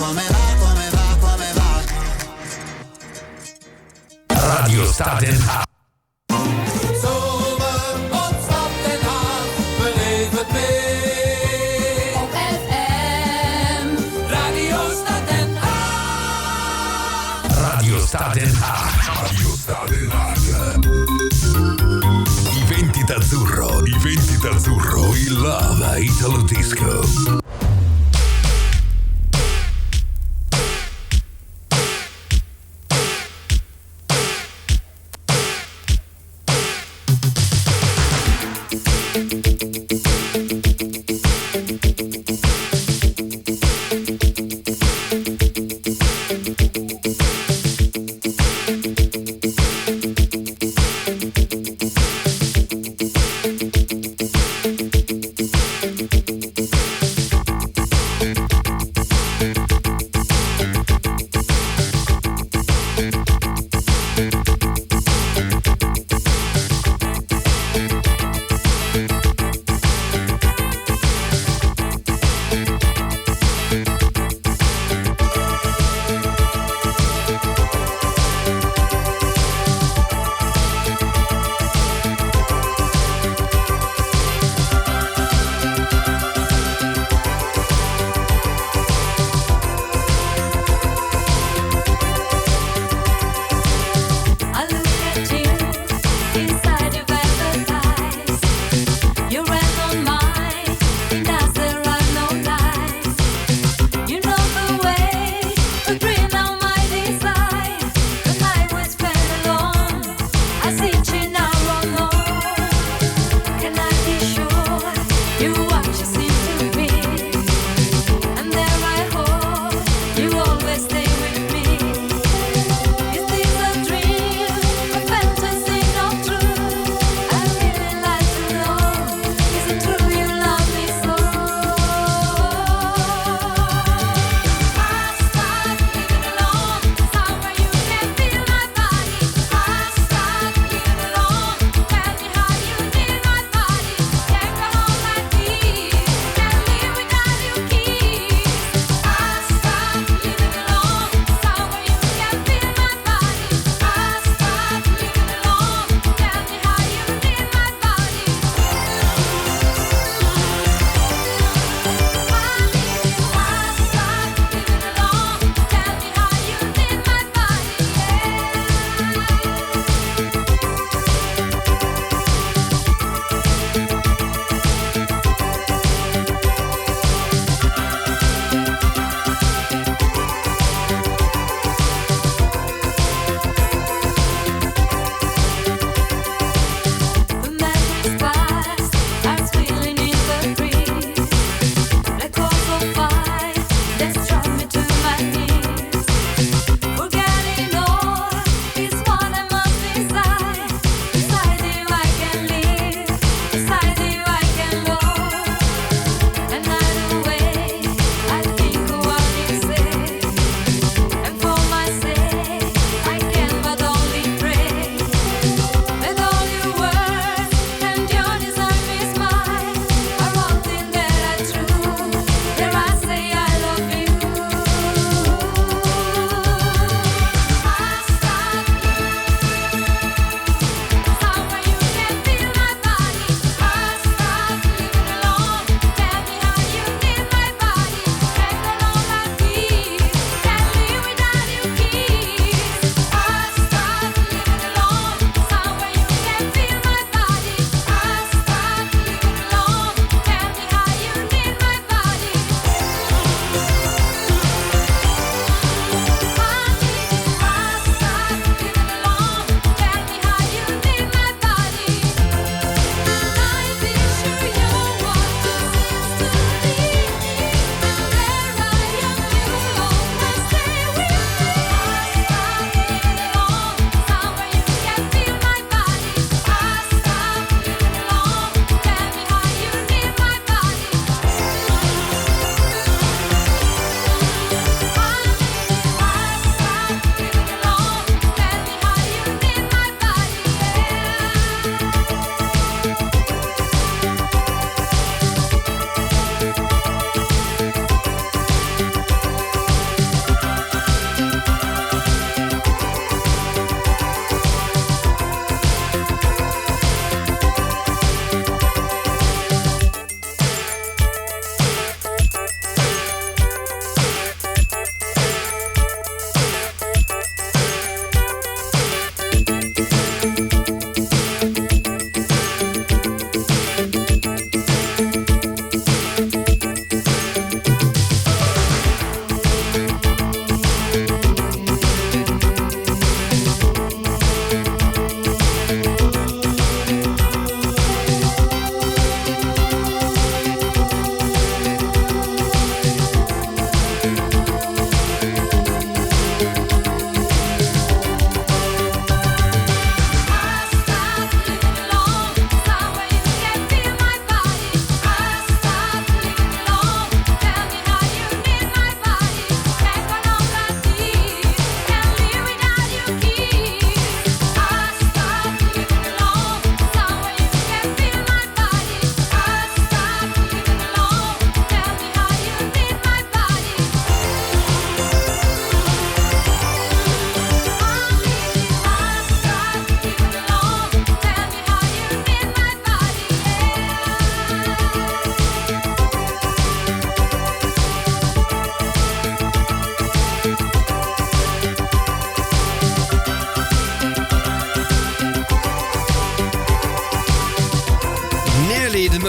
come va, come va, come va. Radio Stad in Haag. Zomer op Stad Den Haag, beleef het mee. Op FM. Radio Stad Den Haag. Radio Stad in Haag. Radio Stad in Haag. Iventi d'azzurro, il Lava Italo Disco.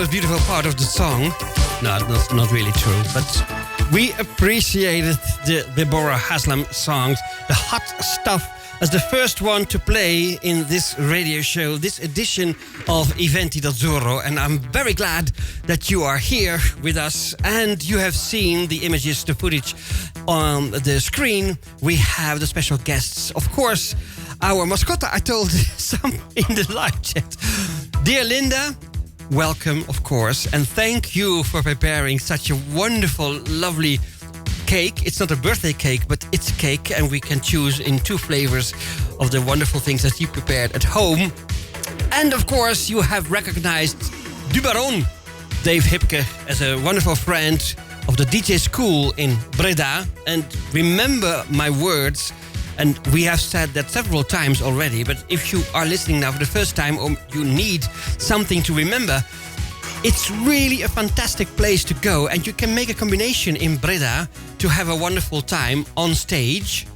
most beautiful part of the song. No, that's not really true, but we appreciated the Deborah Haslam songs, the hot stuff, as the first one to play in this radio show, this edition of Iventi d'Azzurro. And I'm very glad that you are here with us and you have seen the images, the footage on the screen. We have the special guests, of course, our mascota, I told some in the live chat. Dear Linda, welcome, of course, and thank you for preparing such a wonderful, lovely cake. It's not a birthday cake, but it's cake, and we can choose in 2 flavors of the wonderful things that you prepared at home. And of course, you have recognized Du Baron, Dave Hipke, as a wonderful friend of the DJ school in Breda. And remember my words, and we have said that several times already, but if you are listening now for the first time or you need something to remember, it's really a fantastic place to go, and you can make a combination in Breda to have a wonderful time on stage.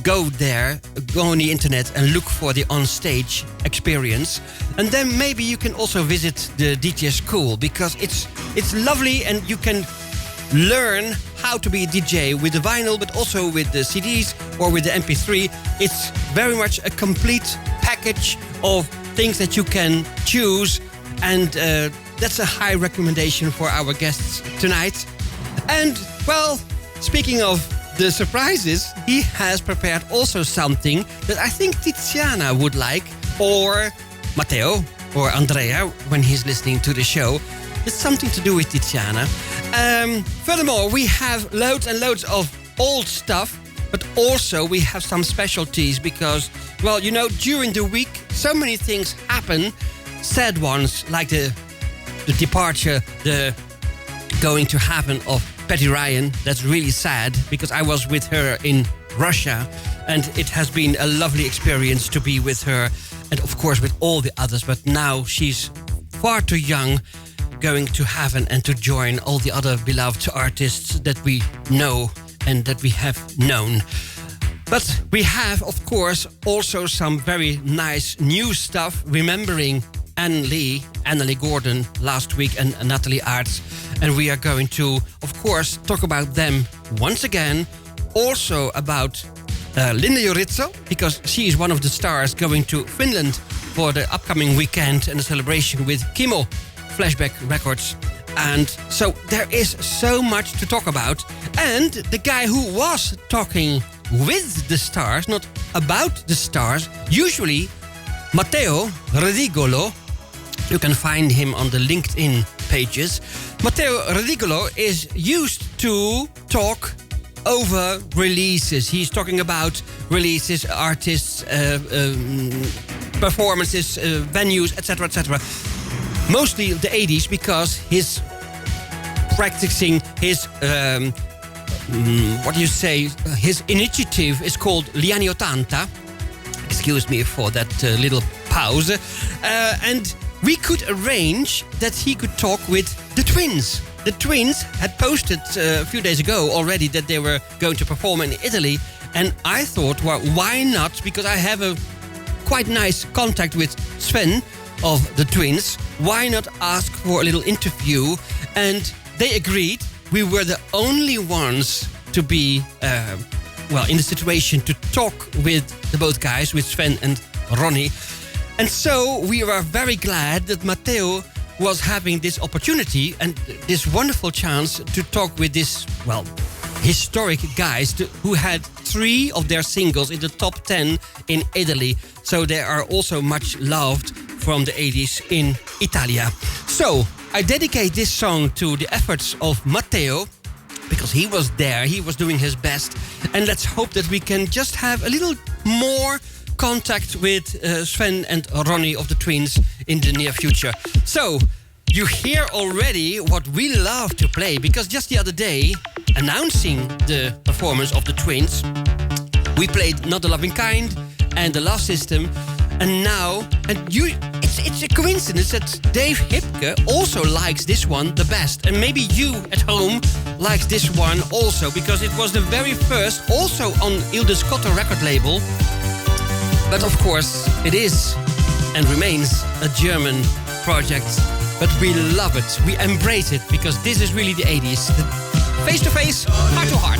Go there, go on the internet and look for the on-stage experience. And then maybe you can also visit the DJ school, because it's lovely and you can learn how to be a DJ with the vinyl, but also with the CDs or with the MP3. It's very much a complete package of things that you can choose, and that's a high recommendation for our guests tonight. And, well, speaking of the surprises, he has prepared also something that I think Tiziana would like, or Matteo, or Andrea, when he's listening to the show. It's something to do with Tiziana. Furthermore, we have loads and loads of old stuff, but also we have some specialties because, well, you know, during the week, so many things happen. Sad ones, like the departure, the going to heaven of Patty Ryan. That's really sad, because I was with her in Russia, and it has been a lovely experience to be with her, and of course with all the others, but now she's far too young, going to heaven and to join all the other beloved artists that we know and that we have known. But we have, of course, also some very nice new stuff, remembering Annalie Gordon last week and Natalie Aerts. And we are going to, of course, talk about them once again. Also about Linda Jorizzo, because she is one of the stars going to Finland for the upcoming weekend and the celebration with Kimo Flashback Records. And so there is so much to talk about. And the guy who was talking with the stars, not about the stars, usually Matteo Redigolo. You can find him on the LinkedIn pages. Matteo Redigolo is used to talk over releases. He's talking about releases, artists, performances, venues, etc., etc. Mostly the 80s, because his practicing his his initiative is called Gli Anni '80. Excuse me for that little pause. And we could arrange that he could talk with the Twins. The Twins had posted a few days ago already that they were going to perform in Italy. And I thought, well, why not? Because I have a quite nice contact with Sven of the Twins. Why not ask for a little interview? And they agreed. We were the only ones to be, in the situation to talk with the both guys, with Sven and Ronnie. And so we are very glad that Matteo was having this opportunity and this wonderful chance to talk with this, historic guys who had 3 of their singles in the top 10 in Italy. So they are also much loved from the 80s in Italia. So I dedicate this song to the efforts of Matteo, because he was there, he was doing his best. And let's hope that we can just have a little more contact with Sven and Ronnie of the Twins in the near future. So you hear already what we love to play, because just the other day, announcing the performance of the Twins, we played Not the Loving Kind and The Love System. And now, it's a coincidence that Dave Hipke also likes this one the best. And maybe you at home likes this one also, because it was the very first, also on Il Discotto record label. But of course, it is and remains a German project but we love it. We embrace it because this is really the 80s. Face to face, heart to heart.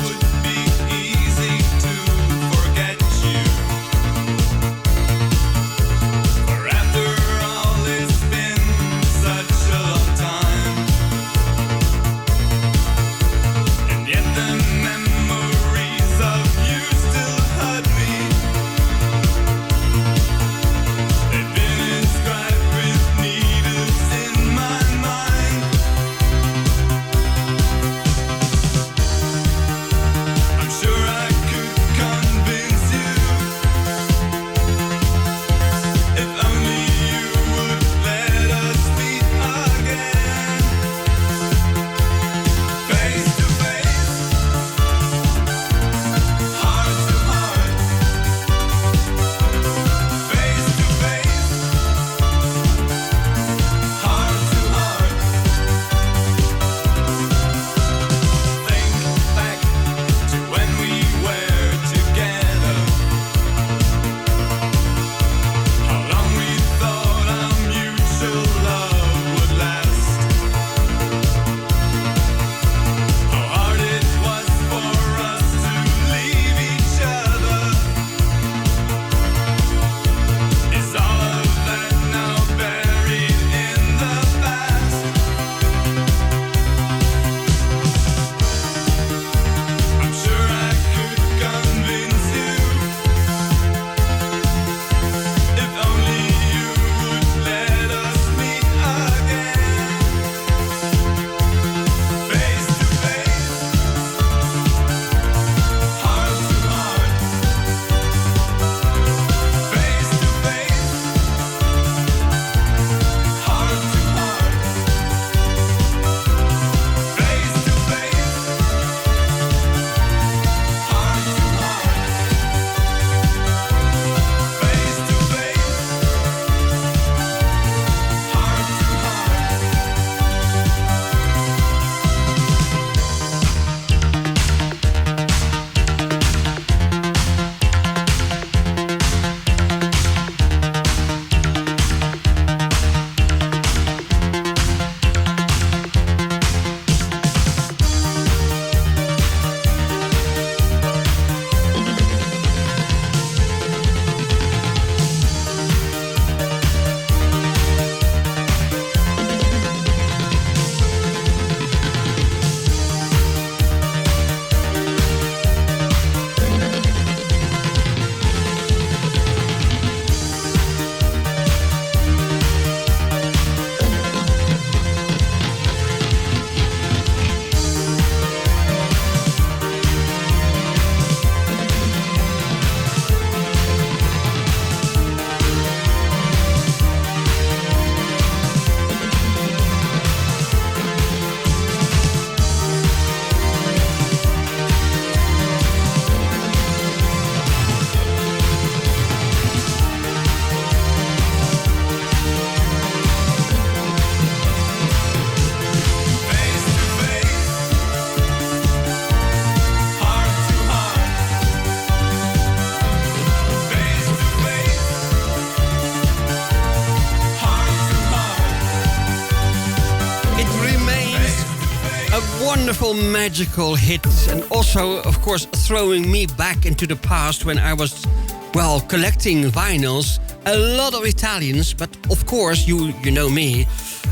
Wonderful, magical hit, and also, of course, throwing me back into the past when I was, well, collecting vinyls. A lot of Italians, but of course, you know me.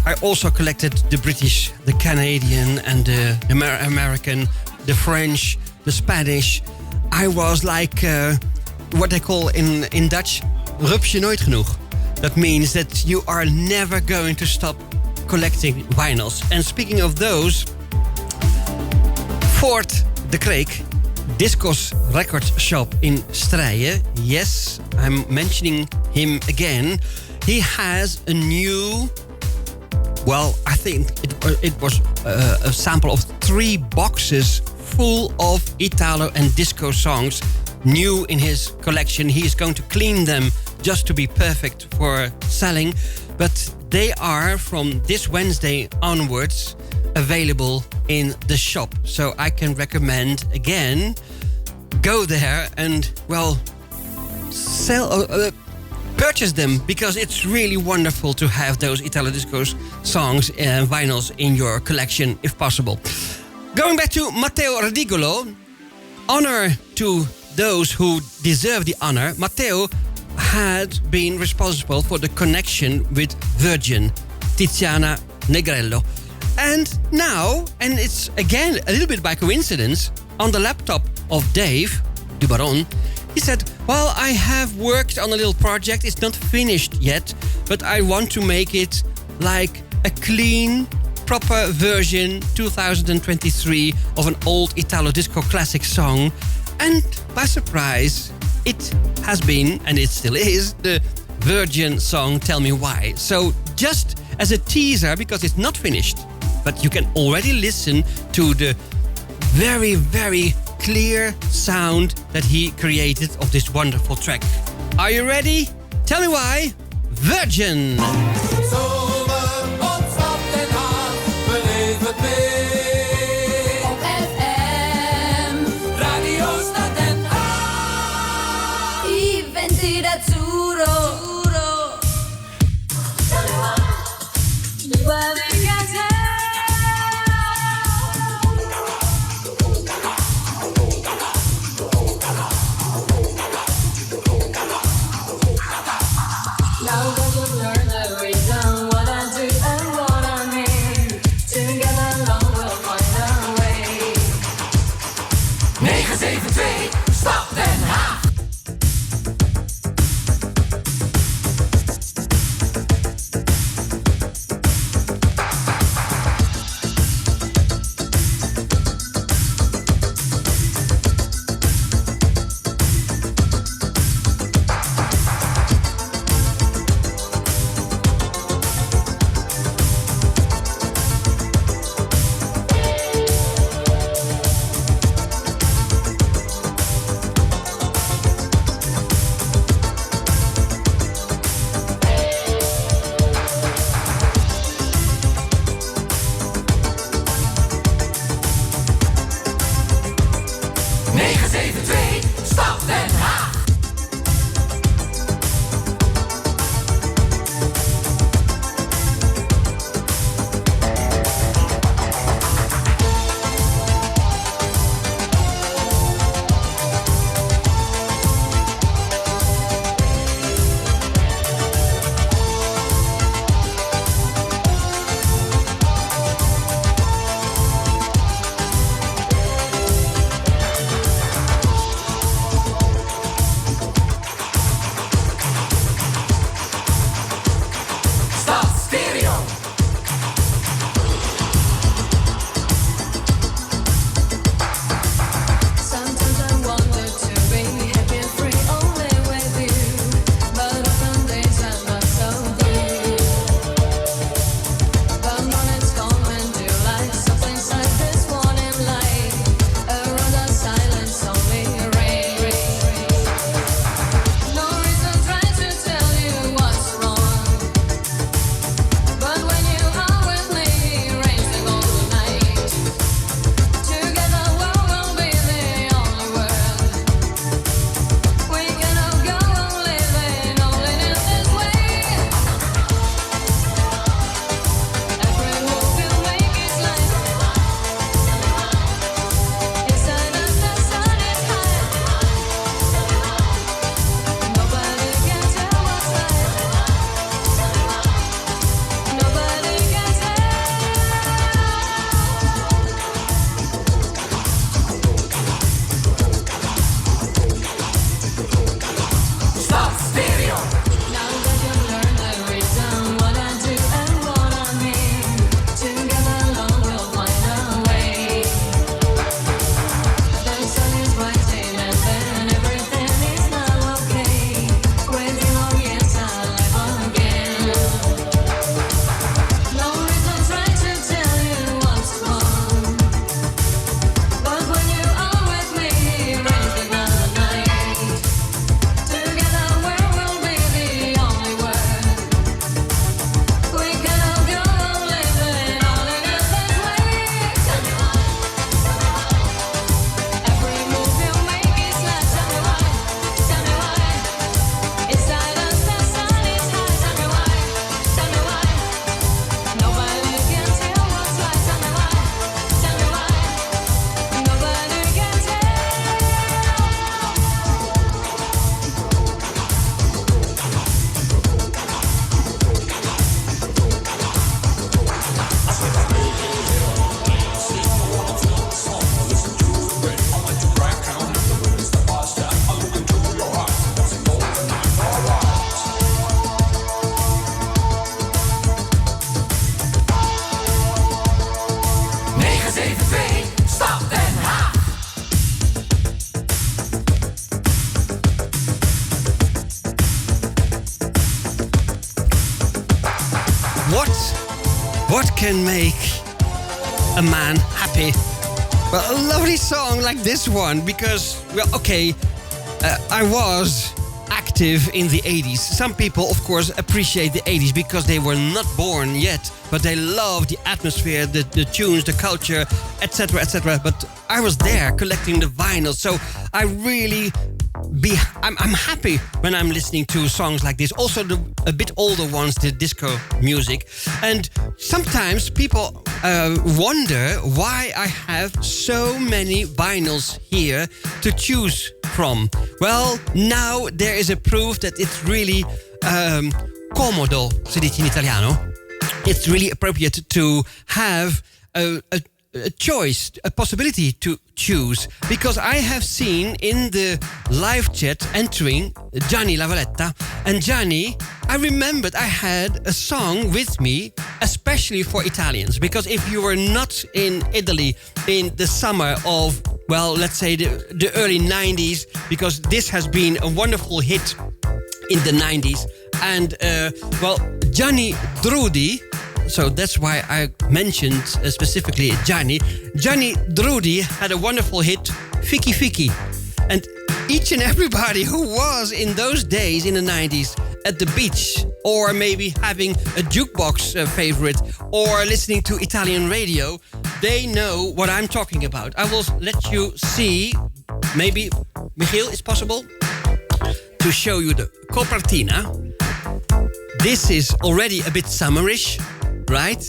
I also collected the British, the Canadian, and the American, the French, the Spanish. I was like what they call in Dutch, rups je nooit genoeg. That means that you are never going to stop collecting vinyls. And speaking of those, Fort de Kreek, Discos Record Shop in Strijen. Yes, I'm mentioning him again. He has a new, well, I think it was a sample of 3 boxes full of Italo and disco songs, new in his collection. He is going to clean them just to be perfect for selling. But they are, from this Wednesday onwards, available in the shop. So I can recommend, again, go there and, well, purchase them because it's really wonderful to have those Italo Disco songs and vinyls in your collection if possible. Going back to Matteo Radigolo, honor to those who deserve the honor. Matteo had been responsible for the connection with Virgin, Tiziana Negrello. And now, and it's again a little bit by coincidence, on the laptop of Dave Dubaron, he said, well, I have worked on a little project. It's not finished yet, but I want to make it like a clean, proper version 2023 of an old Italo Disco classic song. And by surprise, it has been, and it still is, the Virgin song Tell Me Why. So just as a teaser, because it's not finished, but you can already listen to the very, very clear sound that he created of this wonderful track. Are you ready? Tell me why. Virgin. Zomer op Stad Den Haag, beleef het mee. Op FM. Radio Stad Den Haag. Iventi d'azzurro. Now that you've learned the reason what I do and what I mean, together long we'll find a way. 972 Stad Den Haag. What can make a man happy? Well, a lovely song like this one, because, well, okay, I was active in the 80s. Some people, of course, appreciate the 80s because they were not born yet, but they love the atmosphere, the tunes, the culture, etc., etc. But I was there collecting the vinyl, so I really I'm happy when I'm listening to songs like this. Also, a bit older ones, the disco music. And sometimes people wonder why I have so many vinyls here to choose from. Well, now there is a proof that it's really comodo, si dice in italiano. It's really appropriate to have a choice, a possibility to choose, because I have seen in the live chat entering Gianni Lavaletta, and Gianni, I remembered I had a song with me especially for Italians, because if you were not in Italy in the summer of, well, let's say the early 90s, because this has been a wonderful hit in the 90s, and well, Gianni Drudi, so that's why I mentioned specifically Gianni. Gianni Drudi had a wonderful hit, Fiki Fiki. And each and everybody who was in those days in the 90s at the beach, or maybe having a jukebox favorite, or listening to Italian radio, they know what I'm talking about. I will let you see, maybe, Michiel, it's possible to show you the copertina. This is already a bit summerish, right?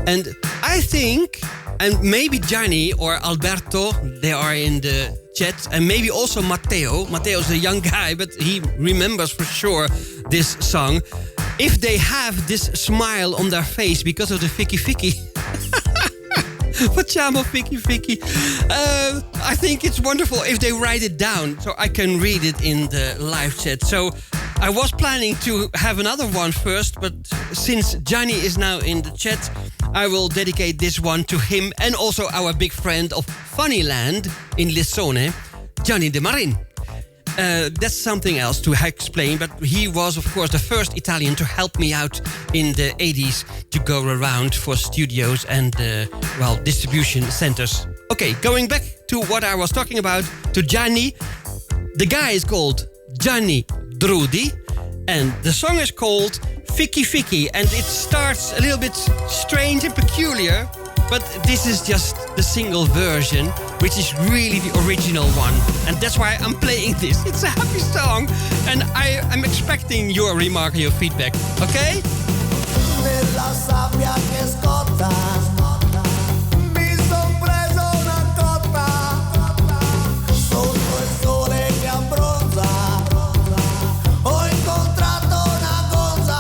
And I think, and maybe Gianni or Alberto, they are in the chat, and maybe also Matteo. Matteo's a young guy, but he remembers for sure this song. If they have this smile on their face because of the Fiki Fiki, Facciamo Fiki Fiki, I think it's wonderful if they write it down so I can read it in the live chat. So I was planning to have another one first, but since Gianni is now in the chat, I will dedicate this one to him and also our big friend of Funnyland in Lissone, Gianni De Marin. That's something else to explain, but he was, of course, the first Italian to help me out in the 80s to go around for studios and, well, distribution centers. Okay, going back to what I was talking about, to Gianni. The guy is called Gianni Drudi, and the song is called Fiki Fiki, and it starts a little bit strange and peculiar, but this is just the single version, which is really the original one, and that's why I'm playing this. It's a happy song, and I am expecting your remark and your feedback, okay? Nella sabbia che scotta, mi son preso una cotta, sotto il sole che abbronza, ho incontrato una cosa.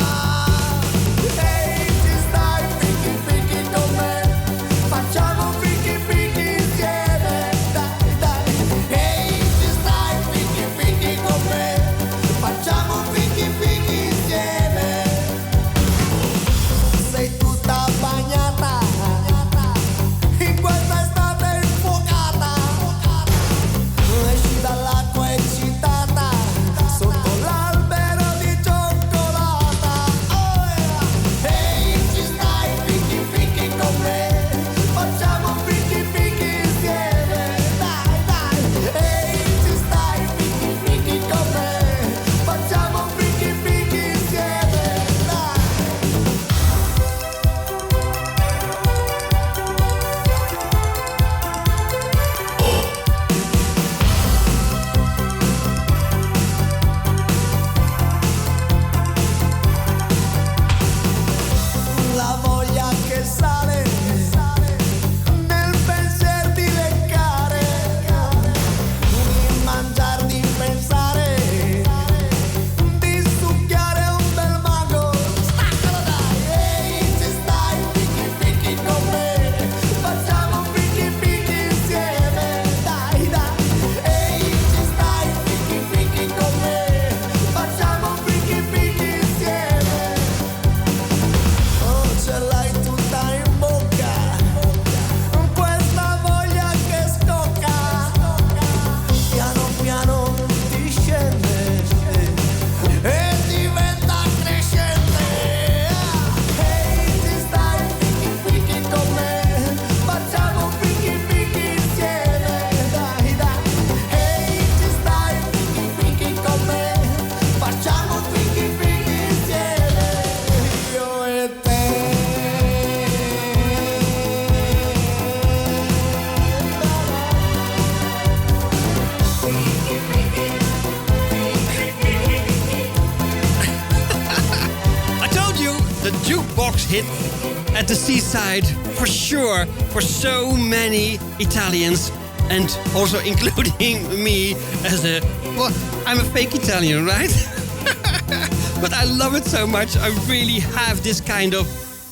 Ehi, ci stai fiki fiki con me, facciamo fiki fiki insieme, dai dai. Ehi, ci stai fiki fiki con me, facciamo fiki fiki insieme. Sei tutta bagnata hit at the seaside for sure for so many Italians, and also including me as I'm a fake Italian, right? But I love it so much. I really have this kind of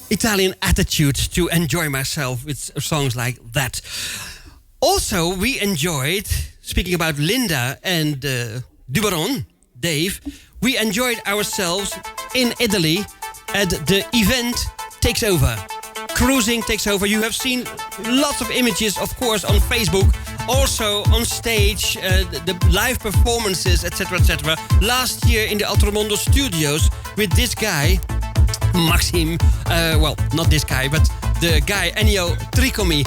Italian attitude to enjoy myself with songs like that. Also, we enjoyed, speaking about Linda and Dubaron, Dave, we enjoyed ourselves in Italy at the event Takes Over. Cruising Takes Over. You have seen lots of images, of course, on Facebook. Also on stage, the live performances, etc., etc. Last year in the Altromondo studios with this guy, Maxim. Well, not this guy, but the guy Ennio Tricomi,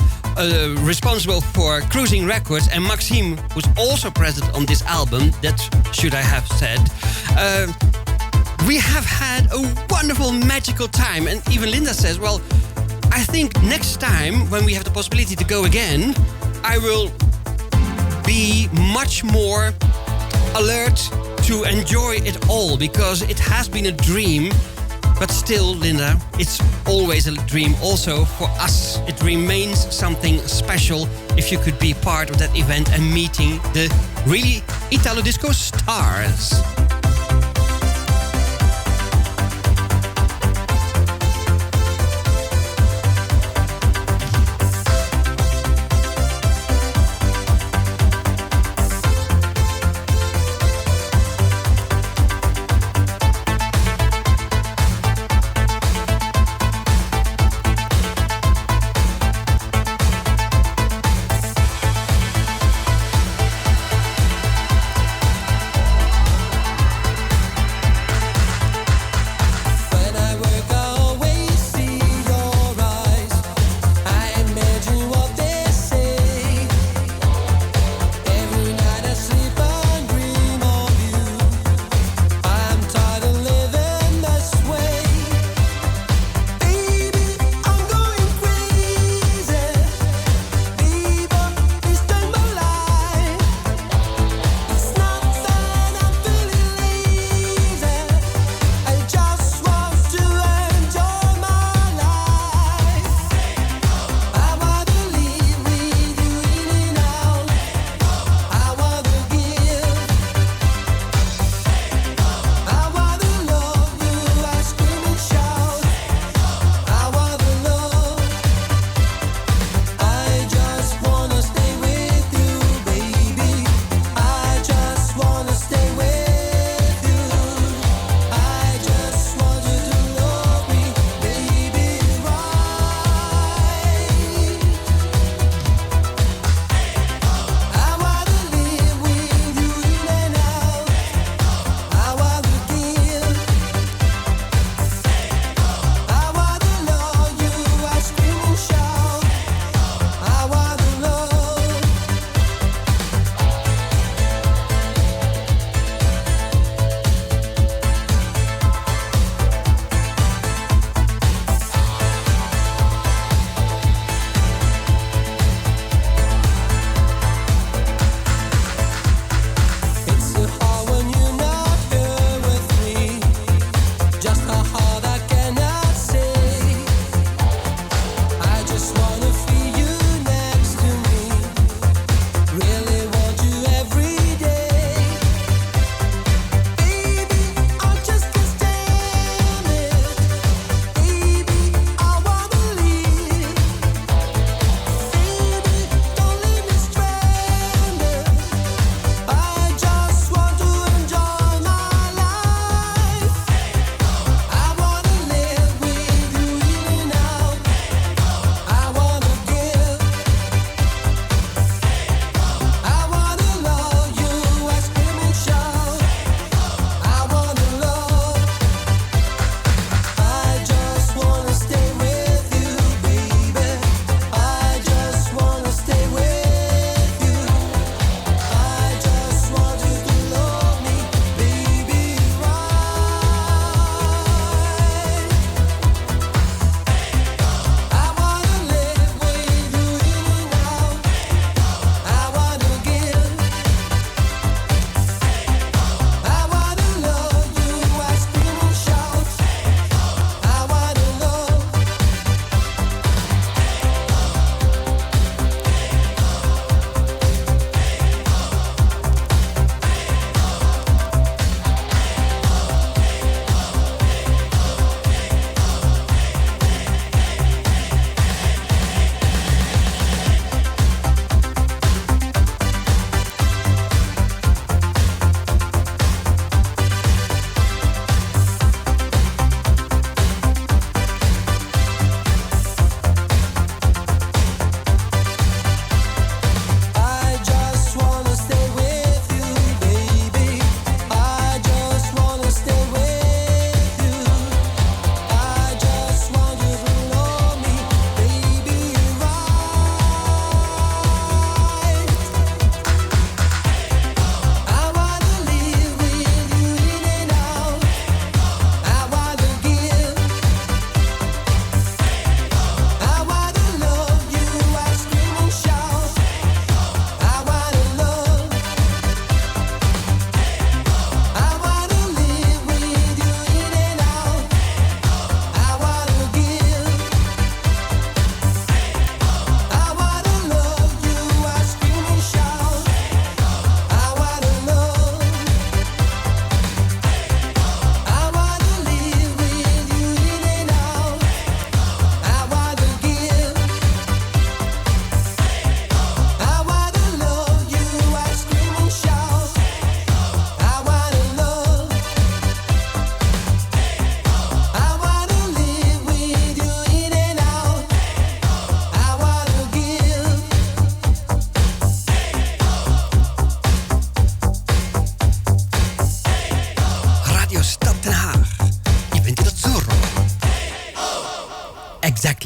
responsible for Cruising Records, and Maxim, who's also present on this album. That should I have said. We have had a wonderful, magical time. And even Linda says, well, I think next time when we have the possibility to go again, I will be much more alert to enjoy it all, because it has been a dream. But still, Linda, it's always a dream also for us. It remains something special if you could be part of that event and meeting the really Italo Disco stars.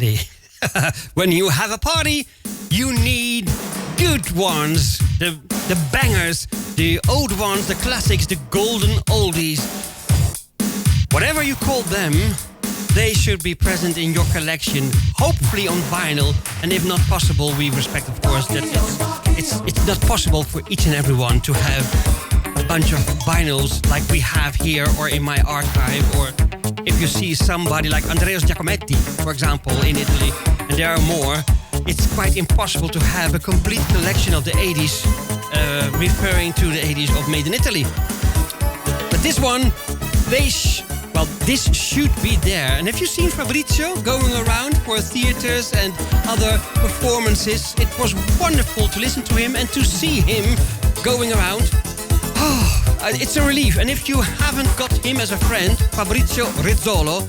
Exactly. When you have a party, you need good ones. The bangers, the old ones, the classics, the golden oldies. Whatever you call them, they should be present in your collection, hopefully on vinyl. And if not possible, we respect, of course, that it's not possible for each and everyone to have a bunch of vinyls like we have here or in my archive. Or if you see somebody like Andrea Giacometti, for example, in Italy, and there are more, it's quite impossible to have a complete collection of the 80s, referring to the 80s of Made in Italy. But this one, this should be there. And have you seen Fabrizio going around for theaters and other performances? It was wonderful to listen to him and to see him going around. It's a relief. And if you haven't got him as a friend, Fabrizio Rizzolo,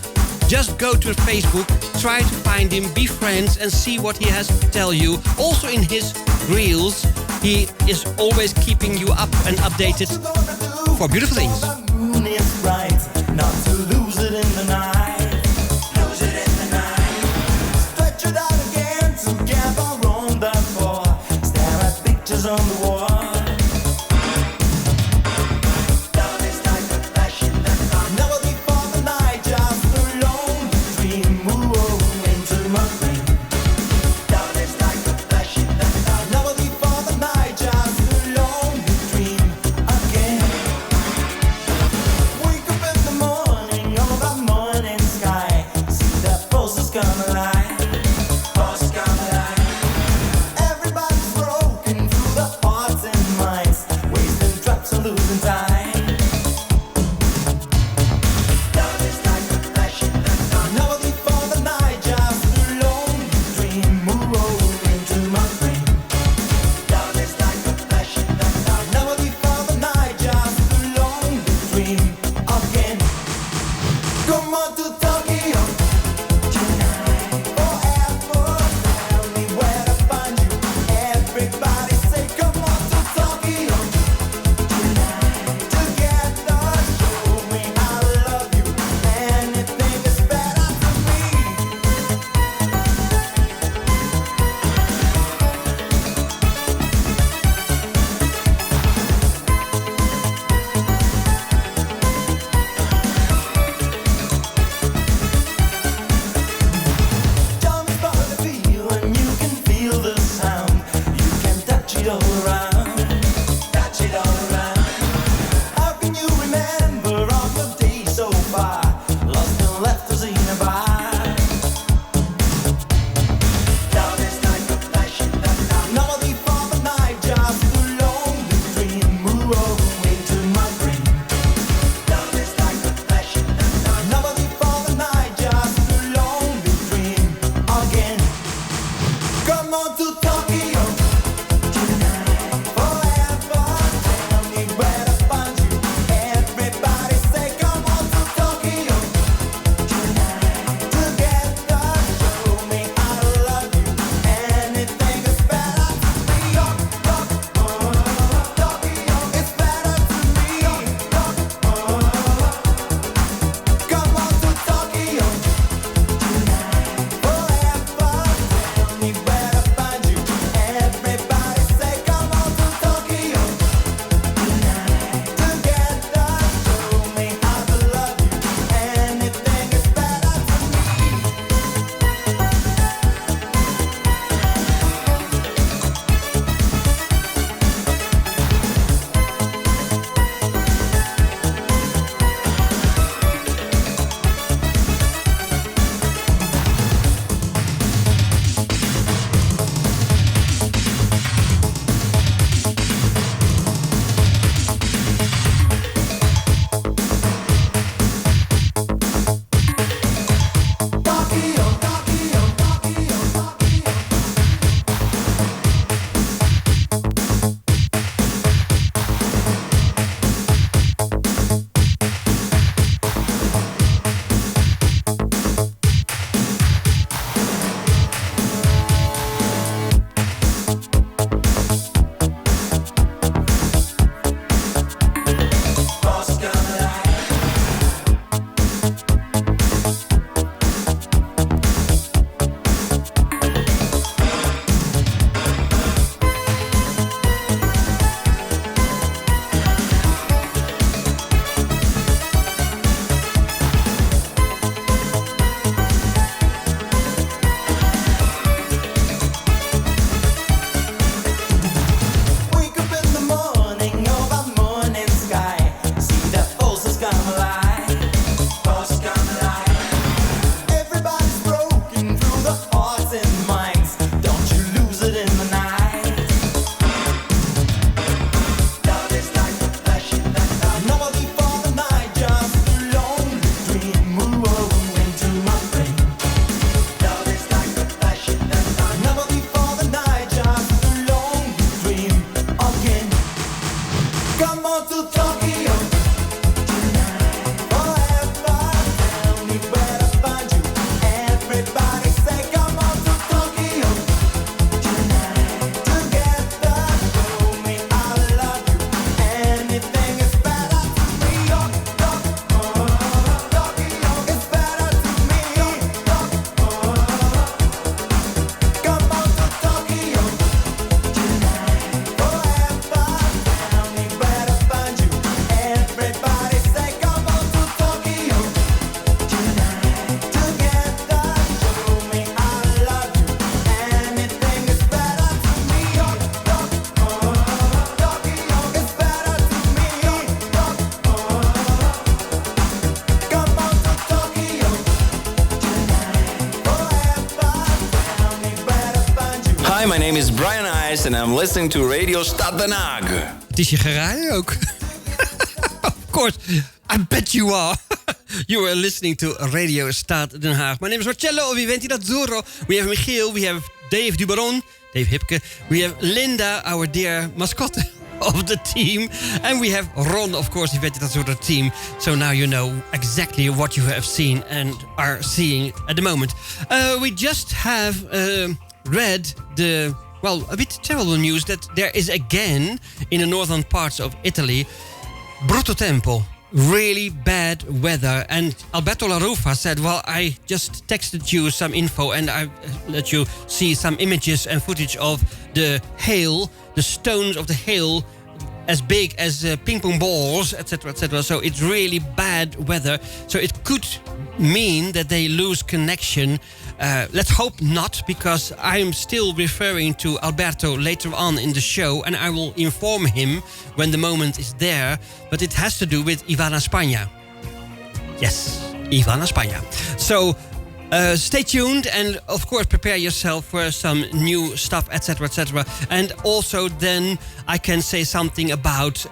just go to Facebook, try to find him, be friends, and see what he has to tell you. Also in his reels, he is always keeping you up and updated for beautiful things. Not to lose it in the night. Lose it in the night. Stretch it out again together on that floor. Stare at pictures on the wall. Love is like a flash in the dark. Melody for the night, just a lone dream. Move into my brain. Love is like a flash in the dark. Melody for the night, just a lone dream again. Wake up in the morning, on the morning sky. See that pulse is come alive. Pulse is come alive. Everybody's broken through the hearts and minds, wasting traps and losing time. Love is like a flash in the dark. Melody for the night, just a lone dream. Move into my brain. Love is like a flash in the dark. Melody for the night, just a lone dream again. Come on to Tokyo tonight. Forever, tell me where to find you. Everybody say, come on to Tokyo tonight. on to Tokyo forever. Tell me where to find you. Everybody say, come on to Tokyo together. Show me I love you. Anything is better to me. Tokyo is better to me. Come on to Tokyo forever. Tell me where to find you. Everybody say, come on to Tokyo together. Show me I love you. Anything is better to me. Tokyo is better to me. Come on to Tokyo forever. Tell me where to find you. Hi, my name is Brian Ice and I'm listening to Radio Stad Den Haag. Het is je geraden ook. Of course, I bet you are. You are listening to Radio Stad Den Haag. My name is Marcello of Iventi Azzurro. We have Michiel, we have Dave Dubaron, Dave Hipke. We have Linda, our dear mascotte of the team. And we have Ron, of course, Iventi Azzurro team. So now you know exactly what you have seen and are seeing at the moment. We just have read the, well, a bit terrible news that there is again, in the northern parts of Italy, brutto tempo. Really bad weather. And Alberto La Rufa said, well, I just texted you some info and I let you see some images and footage of the hail, the stones of the hail as big as ping pong balls, etc., etc. So it's really bad weather. So it could mean that they lose connection. Let's hope not, because I'm still referring to Alberto later on in the show, and I will inform him when the moment is there. But it has to do with Ivana Spagna. Yes, Ivana Spagna. So stay tuned, and of course prepare yourself for some new stuff, etc., etc. And also then I can say something about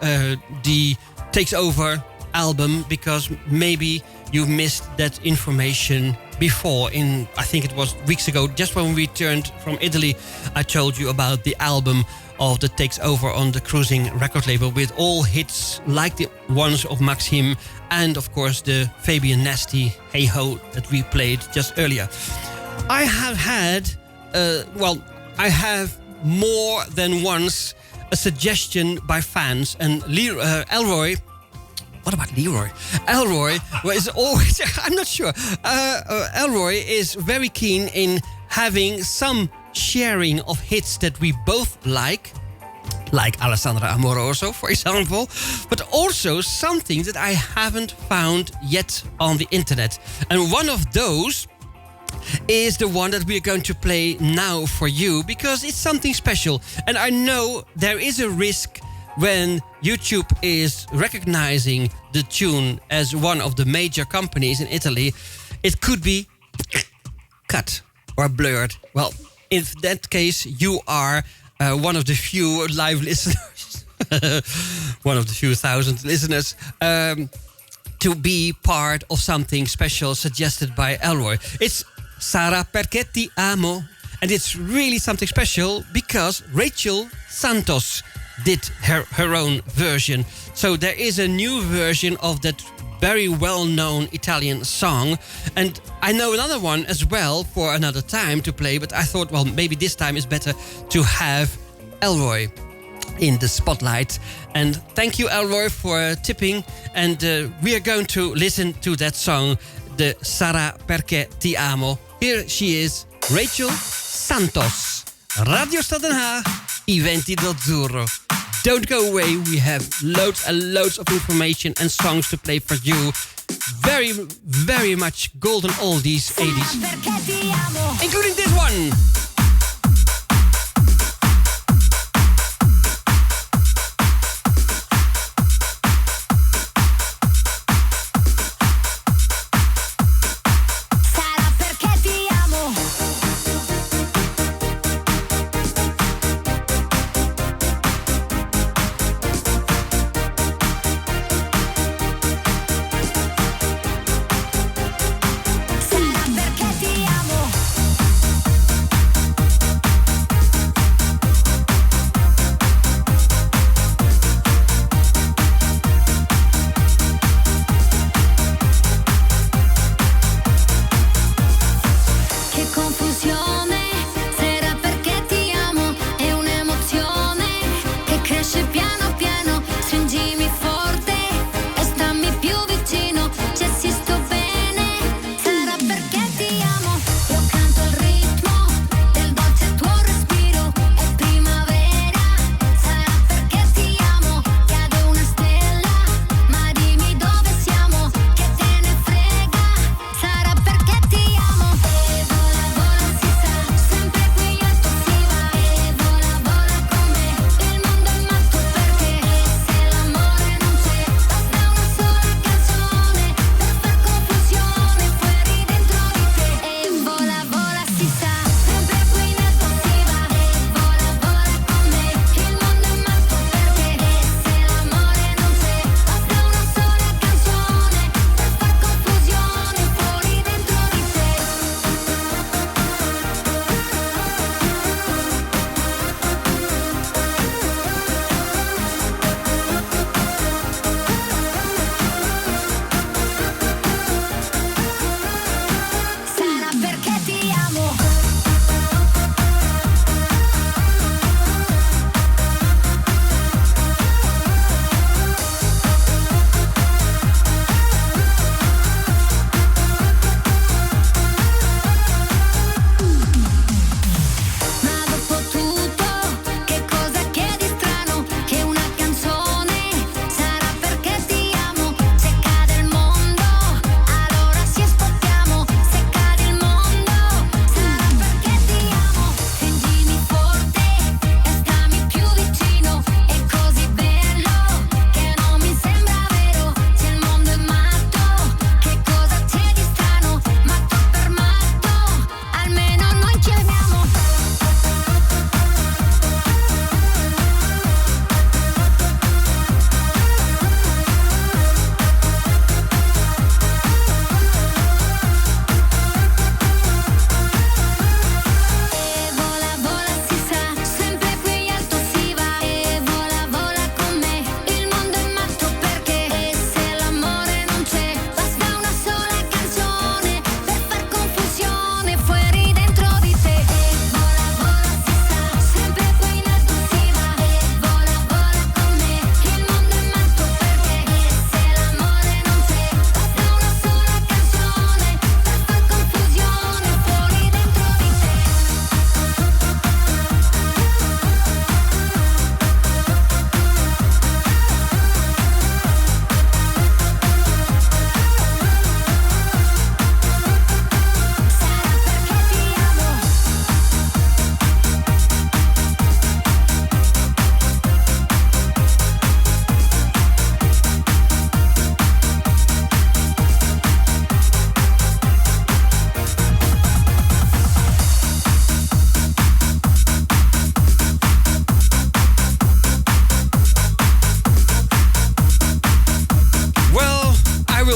the Takes Over album, because maybe you missed that information before. I think it was weeks ago, just when we returned from Italy, I told you about the album of the Takes Over on the Cruising record label, with all hits like the ones of Maxim and of course the Fabian Nasty Hey Ho that we played just earlier. I have had I have more than once a suggestion by fans, and Elroy. What about Leroy? Elroy is always, I'm not sure. Elroy is very keen in having some sharing of hits that we both like Alessandra Amoroso, for example, but also something that I haven't found yet on the internet. And one of those is the one that we're going to play now for you, because it's something special. And I know there is a risk when YouTube is recognizing the tune as one of the major companies in Italy, it could be cut or blurred. Well, in that case, you are one of the few live listeners, one of the few thousand listeners, to be part of something special suggested by Elroy. It's Sarà perché ti amo. And it's really something special because Rachel Santos did her own version. So there is a new version of that very well-known Italian song. And I know another one as well for another time to play, but I thought, well, maybe this time is better to have Elroy in the spotlight. And thank you, Elroy, for tipping. And we are going to listen to that song, the Sarà perché ti amo. Here she is, Rachel Santos. Radio Stad Den Haag, Iventi Azzurro. Don't go away, we have loads and loads of information and songs to play for you. Very, very much golden oldies 80s. Including this one.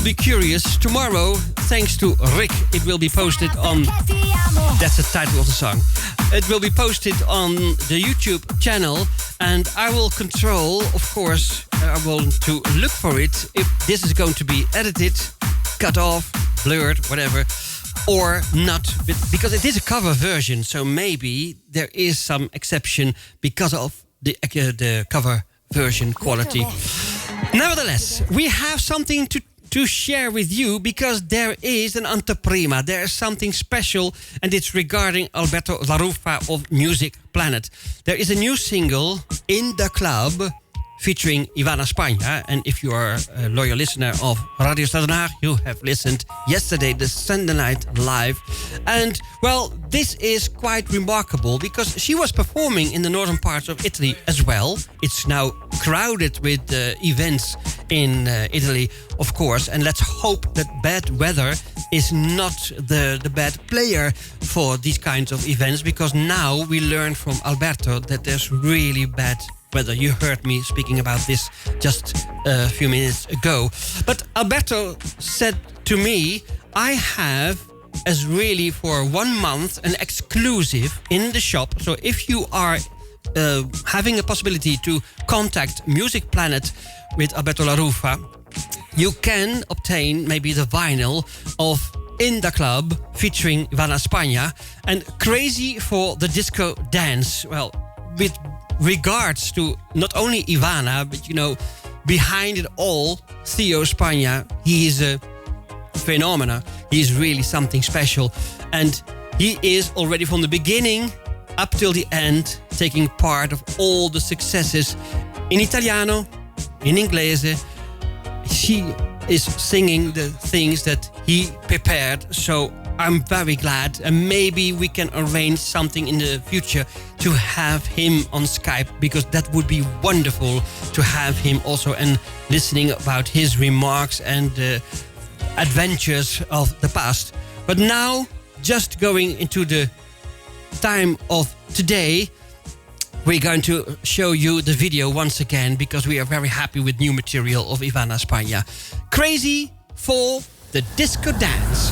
will be curious. Tomorrow, thanks to Rick, it will be posted on... That's the title of the song. It will be posted on the YouTube channel, and I will control, of course, I want to look for it, if this is going to be edited, cut off, blurred, whatever, or not, because it is a cover version, so maybe there is some exception because of the cover version quality. Nevertheless, we have something to share with you, because there is an anteprima, there is something special, and it's regarding Alberto La Rufa of Music Planet. There is a new single, In the Club, featuring Ivana Spagna. And if you are a loyal listener of Radio Stad, you have listened yesterday, the Sunday night live. And, well, this is quite remarkable, because she was performing in the northern parts of Italy as well. It's now crowded with events in Italy, of course. And let's hope that bad weather is not the bad player for these kinds of events, because now we learn from Alberto that there's really bad weather. You heard me speaking about this just a few minutes ago. But Alberto said to me, I have, as really for 1 month, an exclusive in the shop. So if you are having a possibility to contact Music Planet with Alberto La Rufa, you can obtain maybe the vinyl of In the Club featuring Ivana Spagna and Crazy for the Disco Dance. Well, with regards to not only Ivana, but you know, behind it all, Theo Spagna, he is a phenomena. He is really something special. And he is already from the beginning up till the end taking part of all the successes in Italiano, in Inglese. She is singing the things that he prepared. So I'm very glad, and maybe we can arrange something in the future to have him on Skype, because that would be wonderful to have him also and listening about his remarks and adventures of the past. But now, just going into the time of today, we're going to show you the video once again, because we are very happy with new material of Ivana Spagna. Crazy for the Disco Dance.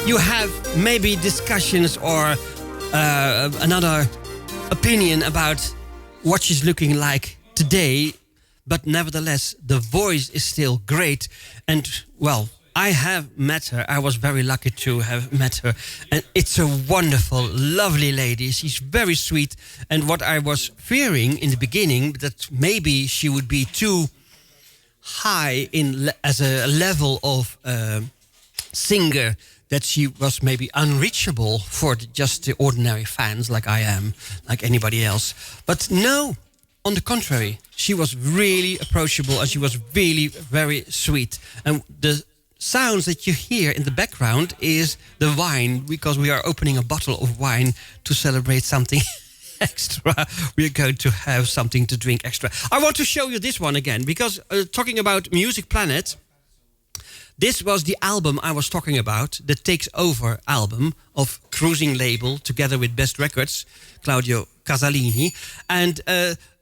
you have maybe discussions or another opinion about what she's looking like today, but nevertheless, the voice is still great. And, well, I have met her. I was very lucky to have met her. And it's a wonderful, lovely lady. She's very sweet. And what I was fearing in the beginning, that maybe she would be too high as a level of singer, that she was maybe unreachable for just the ordinary fans like I am, like anybody else. But no, on the contrary, she was really approachable and she was really very sweet. And the sounds that you hear in the background is the wine, because we are opening a bottle of wine to celebrate something extra. We are going to have something to drink extra. I want to show you this one again, because talking about Music Planet, this was the album I was talking about, the Takes Over album of Cruising label, together with Best Records, Claudio Casalini. And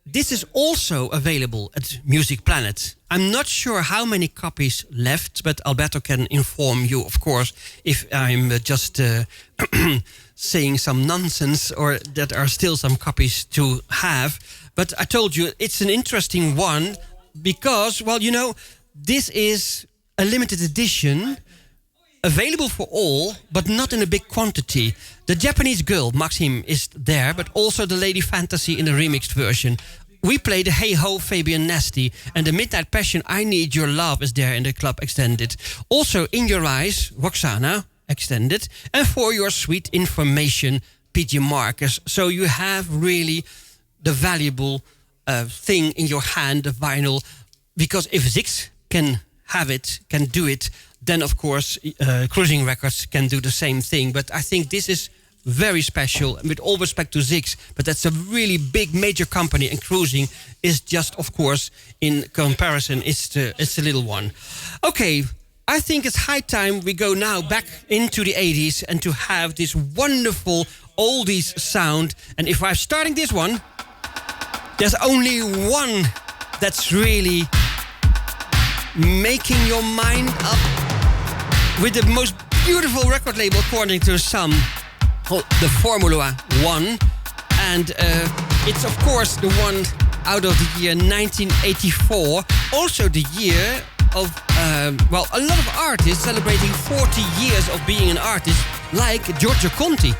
this is also available at Music Planet. I'm not sure how many copies left, but Alberto can inform you, of course, if I'm just saying some nonsense or that are still some copies to have. But I told you, it's an interesting one because, well, you know, this is a limited edition, available for all, but not in a big quantity. The Japanese Girl, Maxim, is there, but also the Lady Fantasy in the remixed version. We play the Hey Ho, Fabian Nasty, and the Midnight Passion, I Need Your Love, is there in the club extended. Also, In Your Eyes, Roxana, extended. And For Your Sweet Information, PG Marcus. So you have really the valuable thing in your hand, the vinyl, because if Zix can have it, can do it, then of course Cruising Records can do the same thing. But I think this is very special, and with all respect to Zix, but that's a really big major company, and Cruising is just, of course, in comparison, it's the little one. Okay, I think it's high time we go now back into the 80s and to have this wonderful oldies sound. And if I'm starting this one, there's only one that's really making your mind up with the most beautiful record label, according to some, called the Formula One. And it's, of course, the one out of the year 1984. Also the year of, well, a lot of artists celebrating 40 years of being an artist, like Giorgio Conti,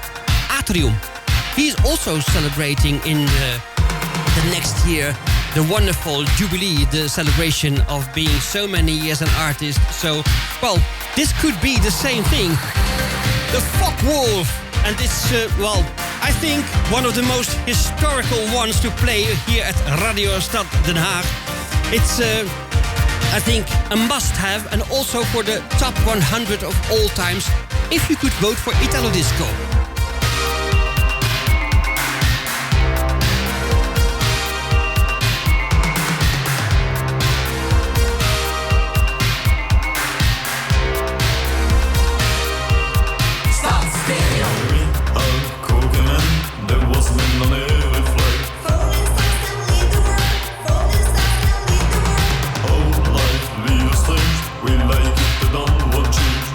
Atrium. He's also celebrating in the next year the wonderful Jubilee, the celebration of being so many years an artist. So, well, this could be the same thing. The Focke-Wulf. And it's, well, I think one of the most historical ones to play here at Radio Stad Den Haag. It's, I think, a must-have, and also for the top 100 of all times, if you could vote for Italo Disco. We like it, but don't want change.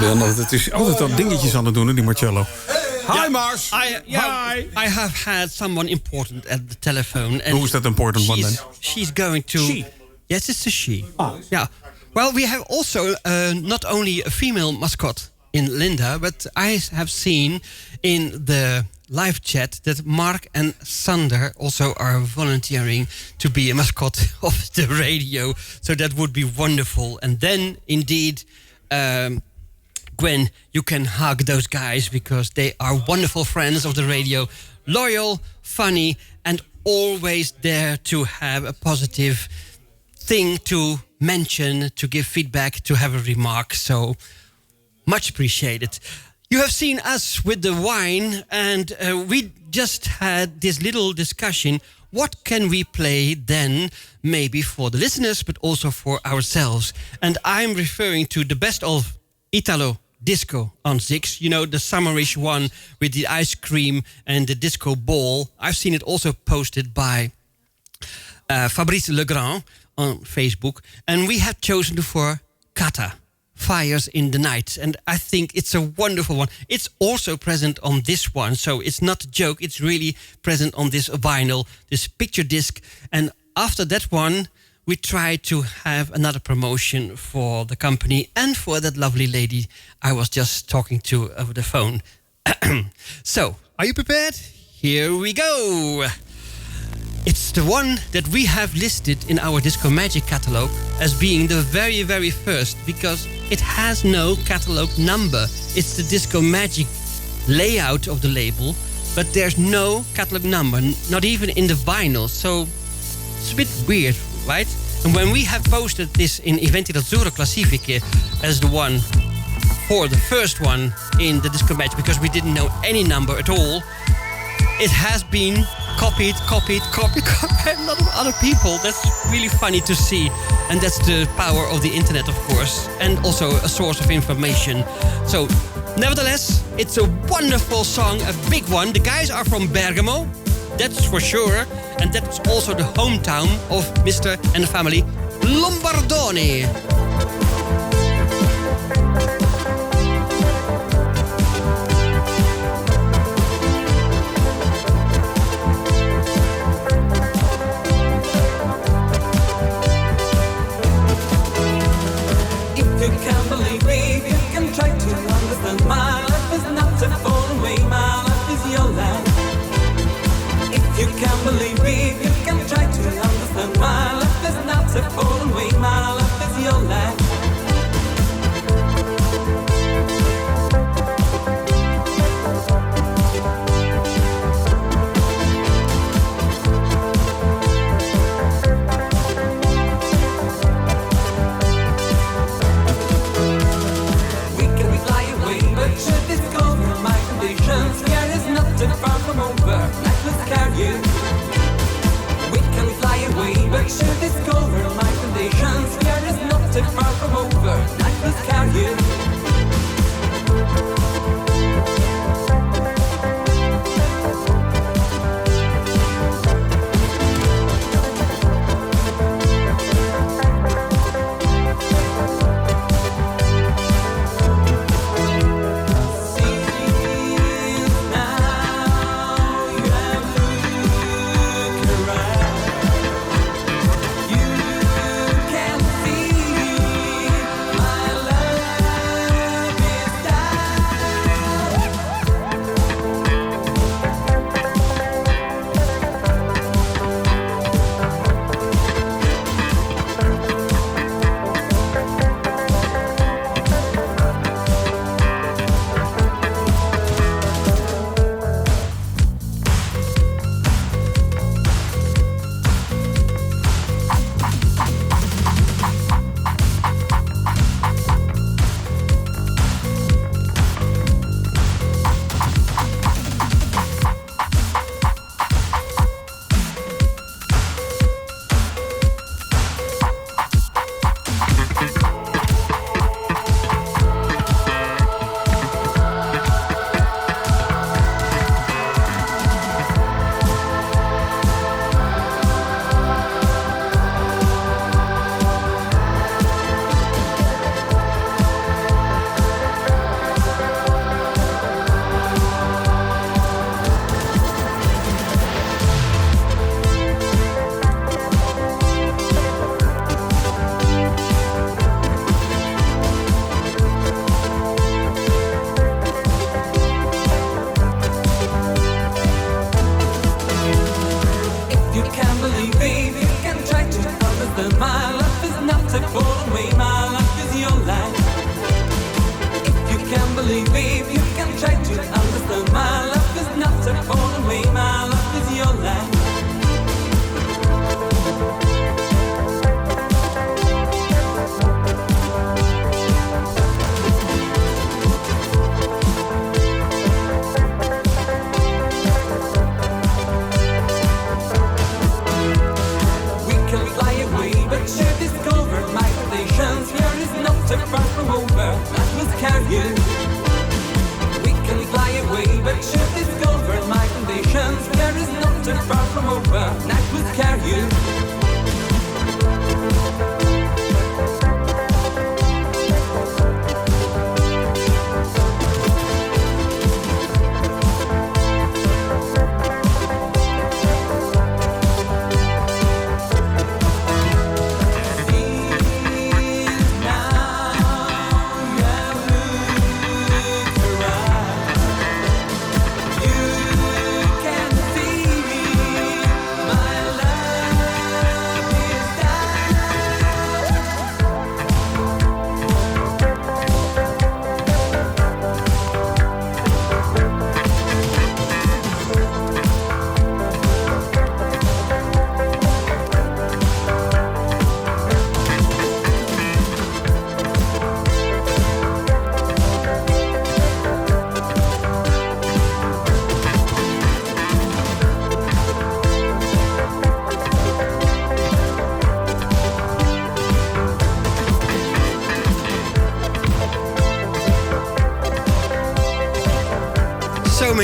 Het is altijd al dingetjes aan het doen, hè, die Marcello. Hi, Mars. Hi. I have had someone important at the telephone. And Who is that important one then? She's going to... She. Yes, it's a she. Yeah. Well, we have also not only a female mascot in Linda, but I have seen in the live chat that Mark and Sander also are volunteering to be a mascot of the radio. So that would be wonderful. And then, indeed, Gwen, you can hug those guys because they are wonderful friends of the radio, loyal, funny, and always there to have a positive thing to mention, to give feedback, to have a remark. So much appreciated. You have seen us with the wine, and we just had this little discussion. What can we play then, maybe for the listeners, but also for ourselves? And I'm referring to the best of Italo disco on Zix. You know, the summerish one with the ice cream and the disco ball. I've seen it also posted by Fabrice Legrand on Facebook. And we have chosen for Kata, Fires in the Night. And I think it's a wonderful one. It's also present on this one. So it's not a joke. It's really present on this vinyl, this picture disc. And after that one, we try to have another promotion for the company and for that lovely lady I was just talking to over the phone. So, are you prepared? Here we go. It's the one that we have listed in our Disco Magic catalog as being the very, very first, because it has no catalog number. It's the Disco Magic layout of the label, but there's no catalog number, not even in the vinyl. So it's a bit weird, right? And when we have posted this in Iventi d'Azzurro Classifiche as the one for the first one in the Disco Magic, because we didn't know any number at all, it has been copied by a lot of other people. That's really funny to see. And that's the power of the internet, of course. And also a source of information. So, nevertheless, it's a wonderful song, a big one. The guys are from Bergamo, that's for sure. And that's also the hometown of Mr. and the family Lombardoni. You can't believe me, you can try to understand. My life is not a falling way, my life is your land. If you can't believe me, you can try to understand. My life is not a falling way, my life is your land. Far from over, life will scare you. We can fly away, but should discover my conditions. Fear is not too far from over, life will scare you.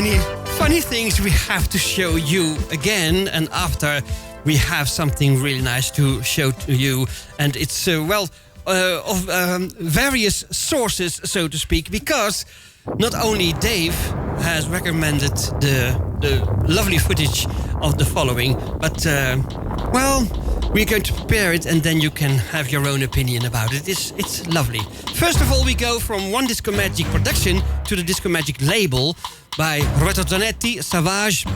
many funny things we have to show you again, and after we have something really nice to show to you, and it's of various sources, so to speak, because not only Dave has recommended the lovely footage of the following, but we're going to prepare it and then you can have your own opinion about it. It's lovely. First of all, we go from one Disco Magic production to the Disco Magic label by Roberto Zanetti, Savage,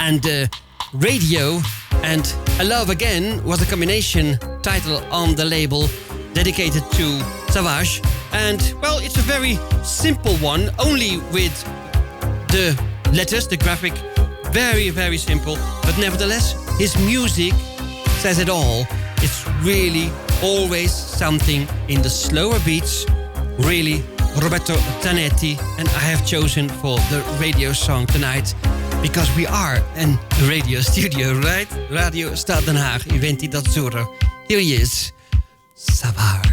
and Radio. And I Love Again was a combination title on the label dedicated to Savage. And, well, it's a very simple one, only with the letters, the graphic, very, very simple. But nevertheless, his music says it all. It's really always something in the slower beats. Really, Roberto Zanetti. And I have chosen for the radio song tonight because we are in a radio studio, right? Radio Stad Den Haag, Iventi d'Azzurro. Here he is, Savage.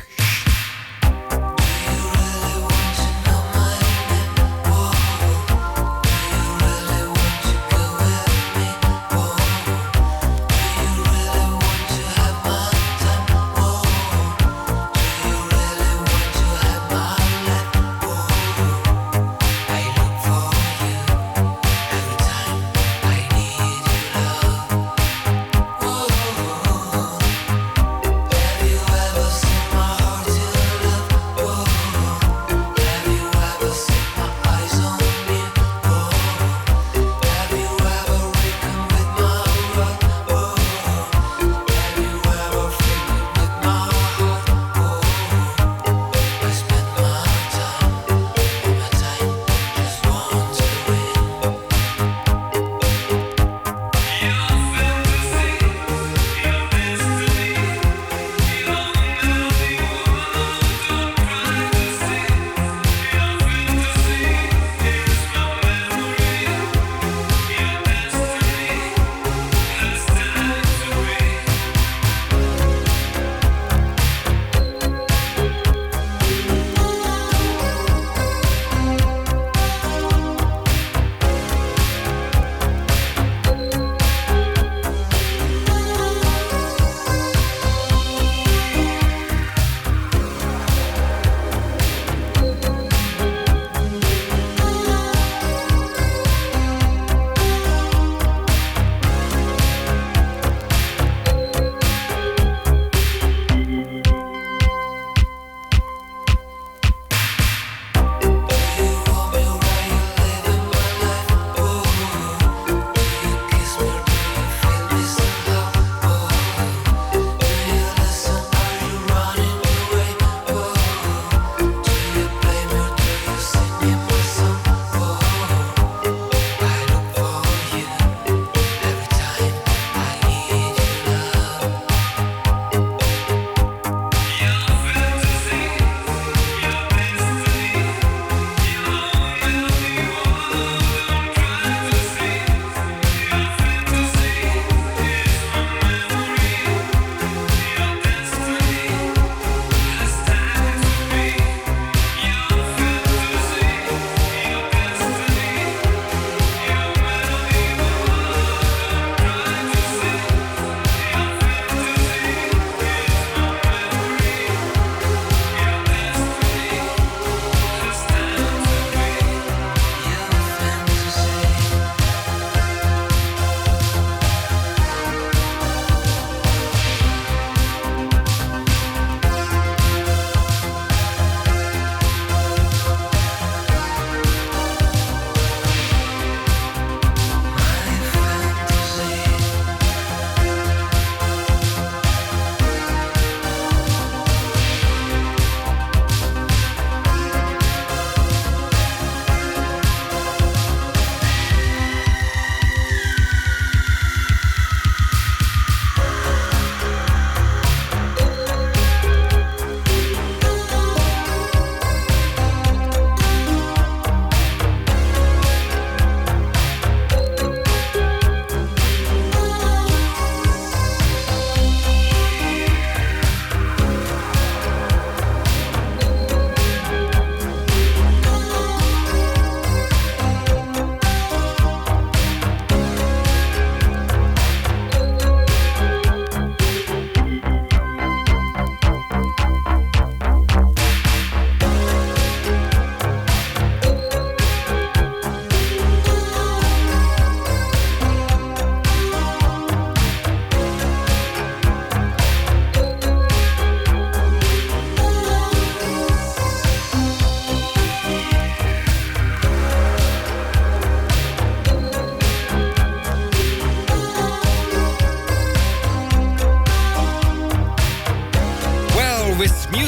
Have you ever seen my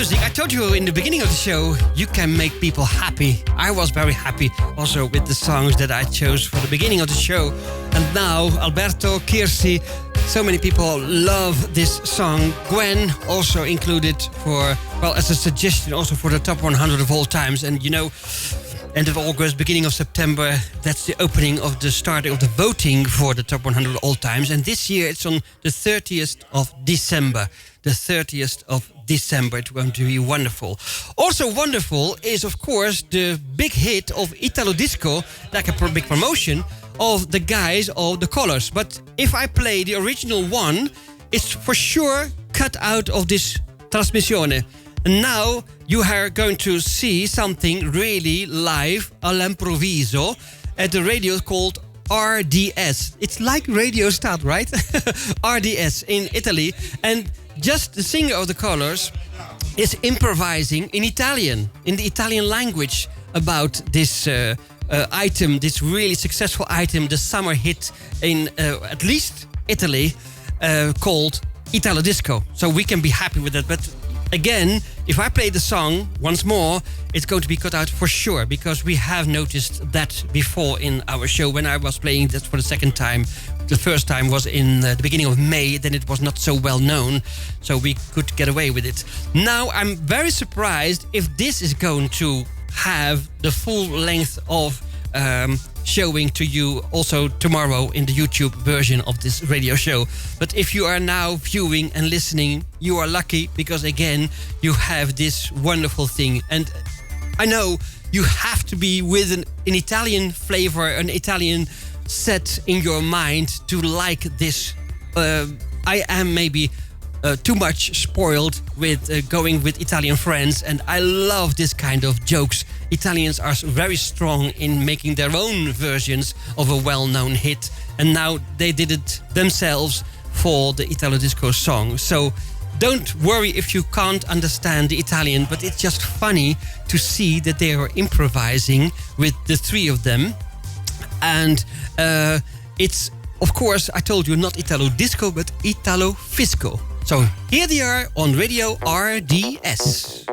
music. I told you in the beginning of the show, you can make people happy. I was very happy also with the songs that I chose for the beginning of the show. And now, Alberto, Kirsi, so many people love this song. Gwen also included for, well, as a suggestion also for the top 100 of all times. And you know, end of August, beginning of September, that's the opening of the start of the voting for the top 100 all times. And this year it's on the 30th of December. The 30th of December. It's going to be wonderful. Also wonderful is, of course, the big hit of Italo Disco, like a big promotion of the guys of the Colors. But if I play the original one, it's for sure cut out of this trasmissione. And now you are going to see something really live all'improvviso at the radio called RDS. It's like Radio Stad, right? RDS in Italy. And just the singer of the Colors is improvising in Italian, in the Italian language, about this item, this really successful item, the summer hit in at least Italy, called Italo Disco. So we can be happy with that. But again, if I play the song once more, it's going to be cut out for sure, because we have noticed that before in our show when I was playing that for the second time. The first time was in the beginning of May, then it was not so well known, so we could get away with it. Now I'm very surprised if this is going to have the full length of showing to you also tomorrow in the YouTube version of this radio show. But if you are now viewing and listening, you are lucky, because again, you have this wonderful thing. And I know you have to be with an Italian flavor, an Italian set in your mind to like this. I am maybe too much spoiled with going with Italian friends, and I love this kind of jokes. Italians are very strong in making their own versions of a well-known hit, and now they did it themselves for the Italo Disco song. So don't worry if you can't understand the Italian, but it's just funny to see that they are improvising with the three of them. And it's, of course, I told you, not Italo Disco, but Italo Fisco. So here they are on Radio RDS.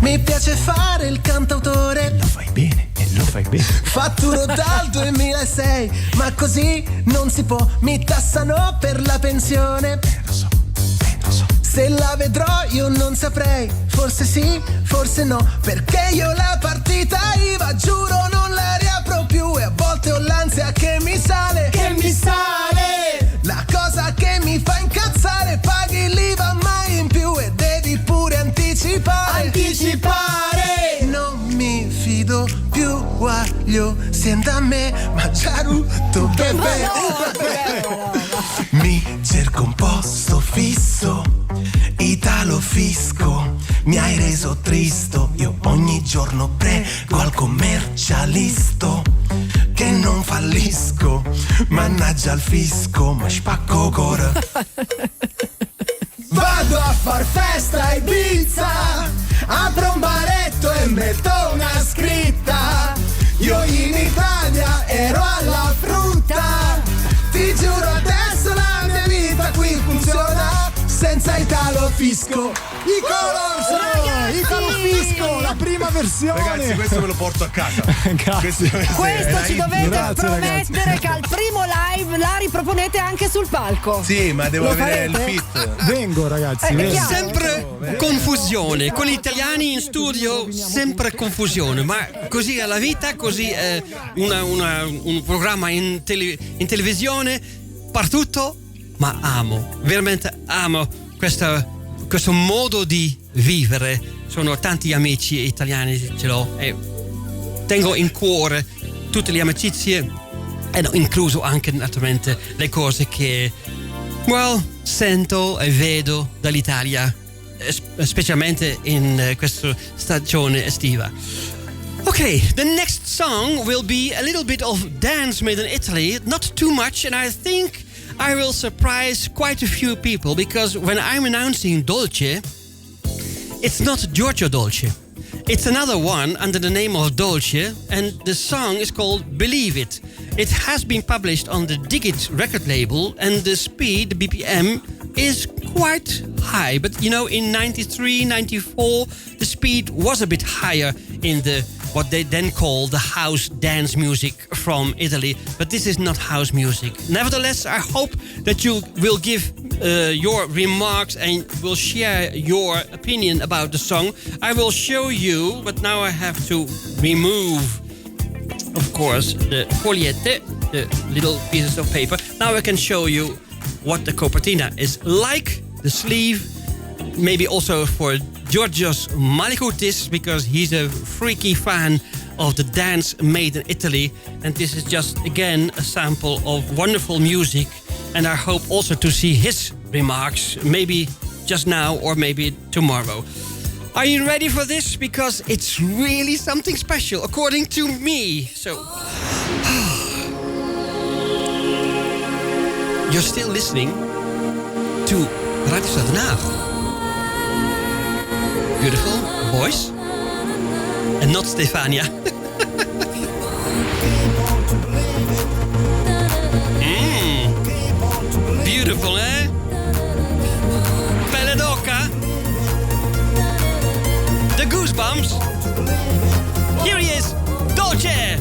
Mi piace fare il cantautore. Lo fai bene, e lo fai bene. Fatturo dal 2006, ma così non si può. Mi tassano per la pensione. Lo so. Se la vedrò io non saprei. Forse sì, forse no. Perché io la partita IVA, giuro, non la riapro più. E a volte ho l'ansia che mi sale. Che mi sale. La cosa che mi fa incazzare, paghi l'IVA mai in più e devi pure anticipare. Anticipare. Non mi fido più, guaglio, senta a me, mangiarutto bebè. Mi cerco un posto fisso, Italo Fisco, mi hai reso tristo. Io ogni giorno prego al commercialisto che non fallisco. Mannaggia il fisco, ma spacco cora. Vado a far festa a Ibiza, apro un baretto e metto una scritta. Io in Italia ero alla frutta. Ti giuro adesso la mia vita qui funziona senza Italo Fisco. I Colors, Italo Fisco, la prima versione. Ragazzi, questo me lo porto a casa. Questo ci dovete promettere, che al primo live la riproponete anche sul palco. Sì, ma devo avere il fit. Vengo, ragazzi. Sempre confusione. Con gli italiani in studio, sempre confusione. Ma così è la vita, così è un programma in televisione, partutto. Ma amo, veramente amo questo modo di vivere. Sono tanti amici italiani, ce l'ho, e tengo in cuore tutte le amicizie, e ho incluso anche naturalmente le cose che sento e vedo dall'Italia, specialmente in questa stagione estiva. Okay, the next song will be a little bit of dance made in Italy, not too much, and I think I will surprise quite a few people, because when I'm announcing Dolce, it's not Giorgio Dolce. It's another one under the name of Dolce, and the song is called Believe It. It has been published on the Digit record label, and the speed, the BPM, is quite high. But you know, in 93, 94, the speed was a bit higher in the what they then call the house dance music from Italy. But this is not house music. Nevertheless, I hope that you will give your remarks and will share your opinion about the song. I will show you, but now I have to remove, of course, the fogliette, the little pieces of paper. Now I can show you what the copertina is like, the sleeve, maybe also for Georgios Malikoutis, because he's a freaky fan of the dance made in Italy. And this is just, again, a sample of wonderful music. And I hope also to see his remarks, maybe just now or maybe tomorrow. Are you ready for this? Because it's really something special, according to me. So, you're still listening to Radio Stad Den Haag. Beautiful voice. And not Stefania. Beautiful, eh? Pelle d'oca. The goosebumps. Here he is, Dolce.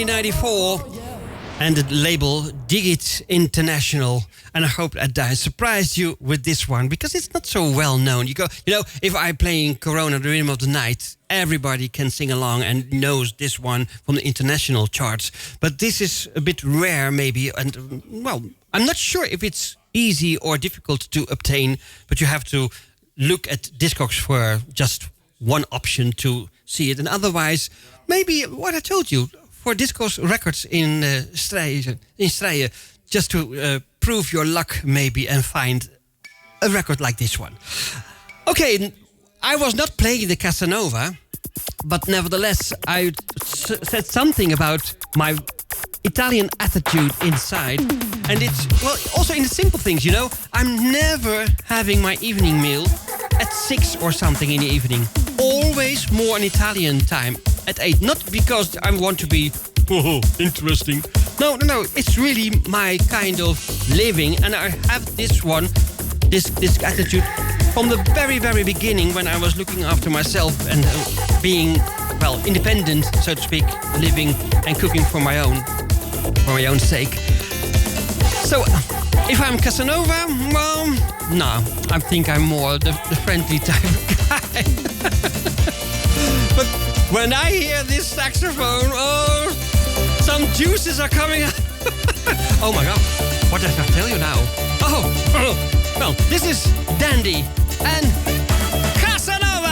1994 and the label Digit International. And I hope that I surprised you with this one because it's not so well known. If I playing Corona, the Rhythm of the Night, everybody can sing along and knows this one from the international charts. But this is a bit rare maybe. And well, I'm not sure if it's easy or difficult to obtain, but you have to look at Discogs for just one option to see it. And otherwise, maybe what I told you, for Discos Records in Stad, just to prove your luck maybe and find a record like this one. Okay, I was not playing the Casanova, but nevertheless I said something about my Italian attitude inside. And it's, well, also in the simple things, I'm never having my evening meal at 6 or something in the evening. Always more an Italian time at 8. Not because I want to be interesting. No. It's really my kind of living, and I have this attitude from the very, very beginning when I was looking after myself and being, well, independent, so to speak, living and cooking for my own sake. So, if I'm Casanova, well, no, I think I'm more the friendly type of guy. But when I hear this saxophone, some juices are coming out. Oh my God, what did I tell you now? Well, this is Dandy and Casanova.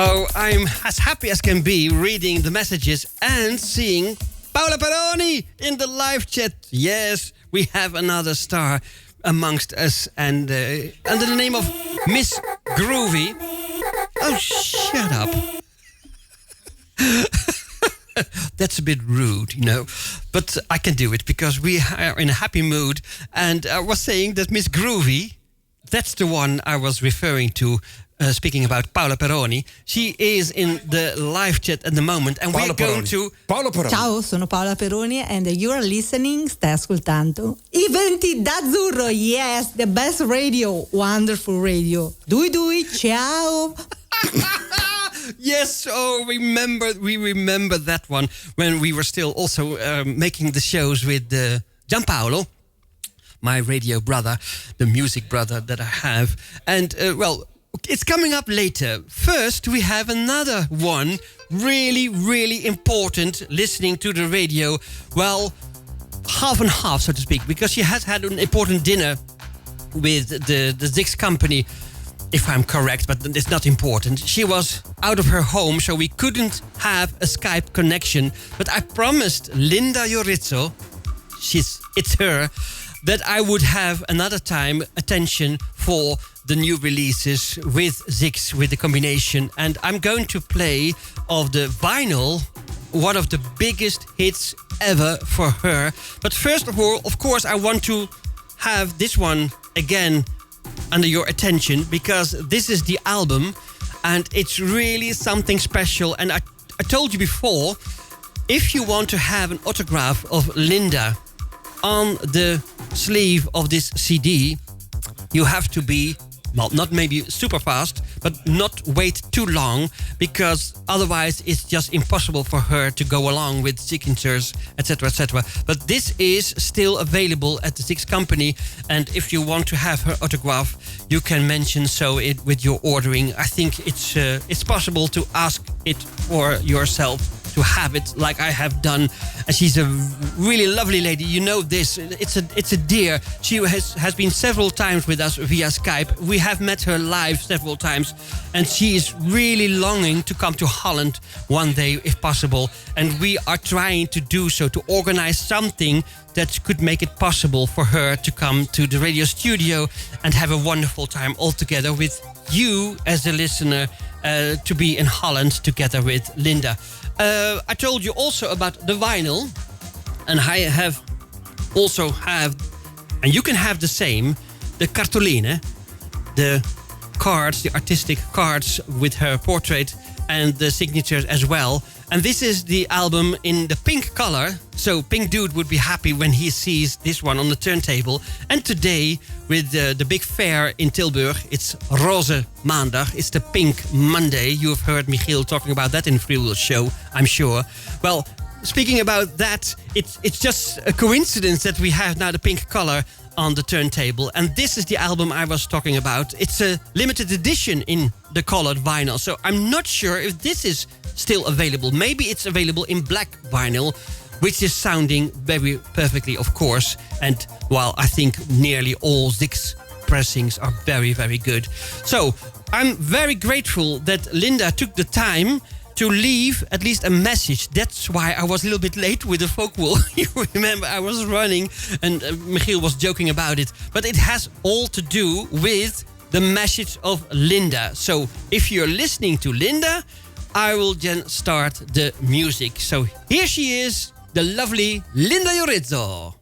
Oh, I'm as happy as can be reading the messages and seeing Paola Peroni in the live chat. Yes, we have another star amongst us, and under the name of Miss Groovy. Oh, shut up. That's a bit rude, you know. But I can do it because we are in a happy mood. And I was saying that Miss Groovy, that's the one I was referring to, speaking about Paola Peroni. She is in the live chat at the moment. And we're going to... Paola Peroni. Ciao, sono Paola Peroni and you are listening, stai ascoltando Iventi d'Azzurro, yes, the best radio, wonderful radio. Dui, ciao. Yes, oh, we remember that one when we were still also making the shows with Gianpaolo, my radio brother, the music brother that I have. And, well, it's coming up later. First, we have another one, really, really important, listening to the radio. Well, half and half, so to speak, because she has had an important dinner with the Zix company, if I'm correct, but it's not important. She was out of her home, so we couldn't have a Skype connection. But I promised Linda Jorizzo, it's her, that I would have another time attention for the new releases with Zix, with the combination. And I'm going to play of the vinyl, one of the biggest hits ever for her. But first of all, of course, I want to have this one again under your attention, because this is the album and it's really something special. And I told you before, if you want to have an autograph of Linda on the sleeve of this CD, you have to be, well, not maybe super fast, but not wait too long, because otherwise it's just impossible for her to go along with signatures, etc., etc. But this is still available at the Zix company, and if you want to have her autograph, you can mention so it with your ordering. I think it's possible to ask it for yourself, to have it like I have done. And she's a really lovely lady. You know this. It's a dear. She has been several times with us via Skype. We have met her live several times, and she is really longing to come to Holland one day if possible. And we are trying to do so, to organize something that could make it possible for her to come to the radio studio and have a wonderful time all together with you as a listener, to be in Holland together with Linda. I told you also about the vinyl, and I have also and you can have the same, the cartoline, the cards, the artistic cards with her portrait and the signatures as well. And this is the album in the pink color. So Pink Dude would be happy when he sees this one on the turntable. And today, with the big fair in Tilburg, it's Roze Maandag. It's the Pink Monday. You have heard Michiel talking about that in Free Will Show, I'm sure. Well, speaking about that, it's just a coincidence that we have now the pink color on the turntable. And this is the album I was talking about. It's a limited edition in the colored vinyl. So I'm not sure if this is still available. Maybe it's available in black vinyl, which is sounding very perfectly, of course. And, well, I think nearly all Zix pressings are very, very good. So I'm very grateful that Linda took the time to leave at least a message. That's why I was a little bit late with the folk wool. You remember I was running and Michiel was joking about it. But it has all to do with the message of Linda. So if you're listening to Linda, I will then start the music. So here she is, the lovely Linda Jorizzo.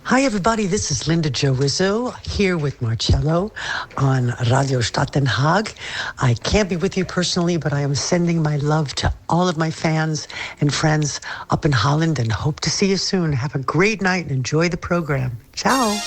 Hi, everybody. This is Linda Jorizzo here with Marcello on Radio Stad Den Haag. I can't be with you personally, but I am sending my love to all of my fans and friends up in Holland and hope to see you soon. Have a great night and enjoy the program. Ciao.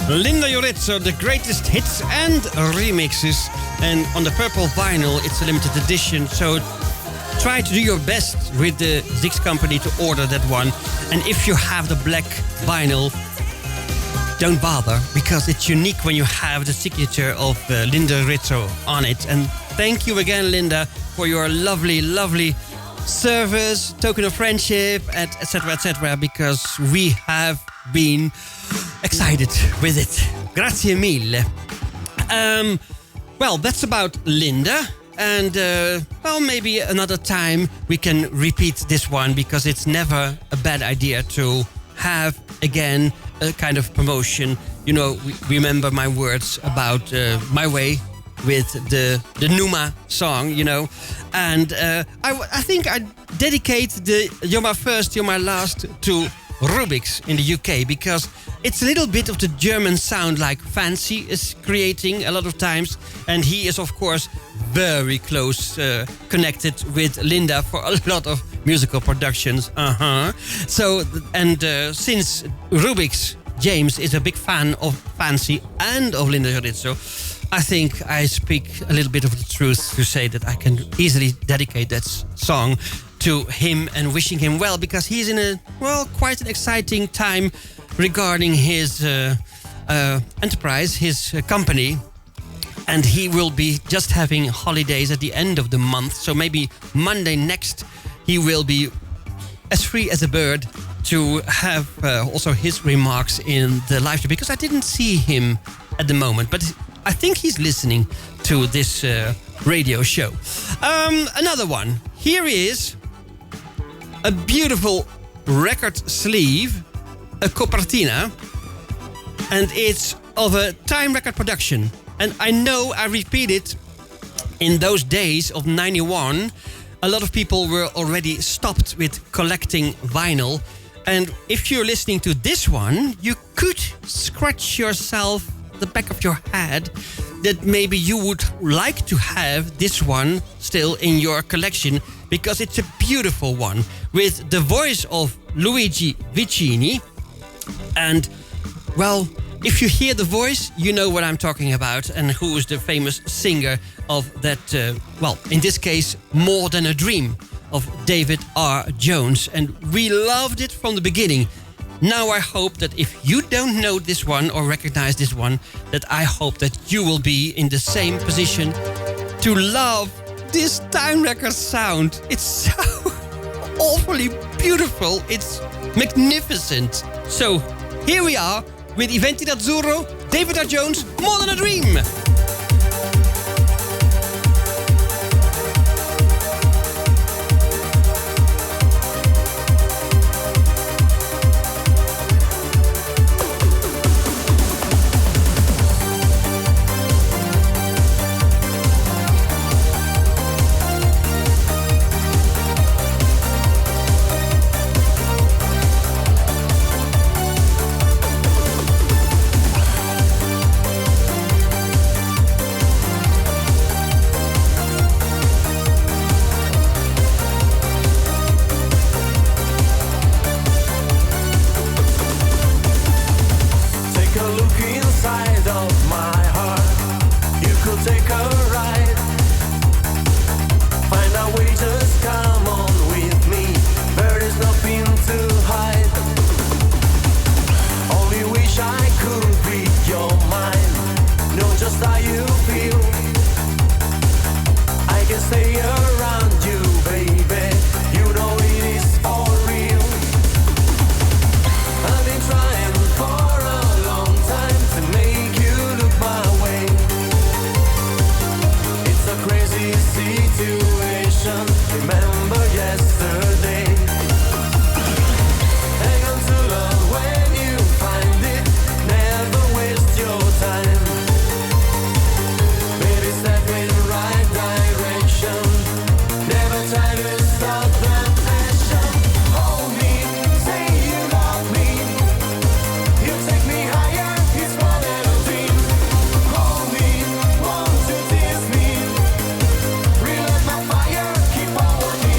Linda Yorizzo, the greatest hits and remixes. And on the purple vinyl, it's a limited edition. So try to do your best with the Zix company to order that one. And if you have the black vinyl, don't bother, because it's unique when you have the signature of Linda Yorizzo on it. And thank you again, Linda, for your lovely, lovely service, token of friendship, etc., because we have been excited with it. Grazie mille. Well, that's about Linda. And, well, maybe another time we can repeat this one, because it's never a bad idea to have, again, a kind of promotion. You know, remember my words about My Way with the Numa song, you know. And I think I dedicate the You're My First, You're My Last to Rubik's in the UK, because it's a little bit of the German sound like Fancy is creating a lot of times, and he is of course very close connected with Linda for a lot of musical productions. So and since Rubik's James is a big fan of Fancy and of Linda Yorizzo, I think I speak a little bit of the truth to say that I can easily dedicate that song to him and wishing him well, because he's in a, well, quite an exciting time regarding his enterprise, his company. And he will be just having holidays at the end of the month. So maybe Monday next he will be as free as a bird to have also his remarks in the live show, because I didn't see him at the moment. But I think he's listening to this radio show. Another one. Here is a beautiful record sleeve, a copertina, and it's of a Time Record production. And I know I repeat it, in those days of 91, a lot of people were already stopped with collecting vinyl. And if you're listening to this one, you could scratch yourself the back of your head that maybe you would like to have this one still in your collection, because it's a beautiful one with the voice of Luigi Vicini. And, well, if you hear the voice, you know what I'm talking about and who is the famous singer of that, well, in this case, More Than a Dream, of David R. Jones. And we loved it from the beginning. Now I hope that if you don't know this one or recognize this one, that I hope that you will be in the same position to love this Time Record sound. It's so awfully beautiful. It's magnificent. So here we are with Iventi d'Azzurro, David R. Jones, More Than a Dream. Fire, keep on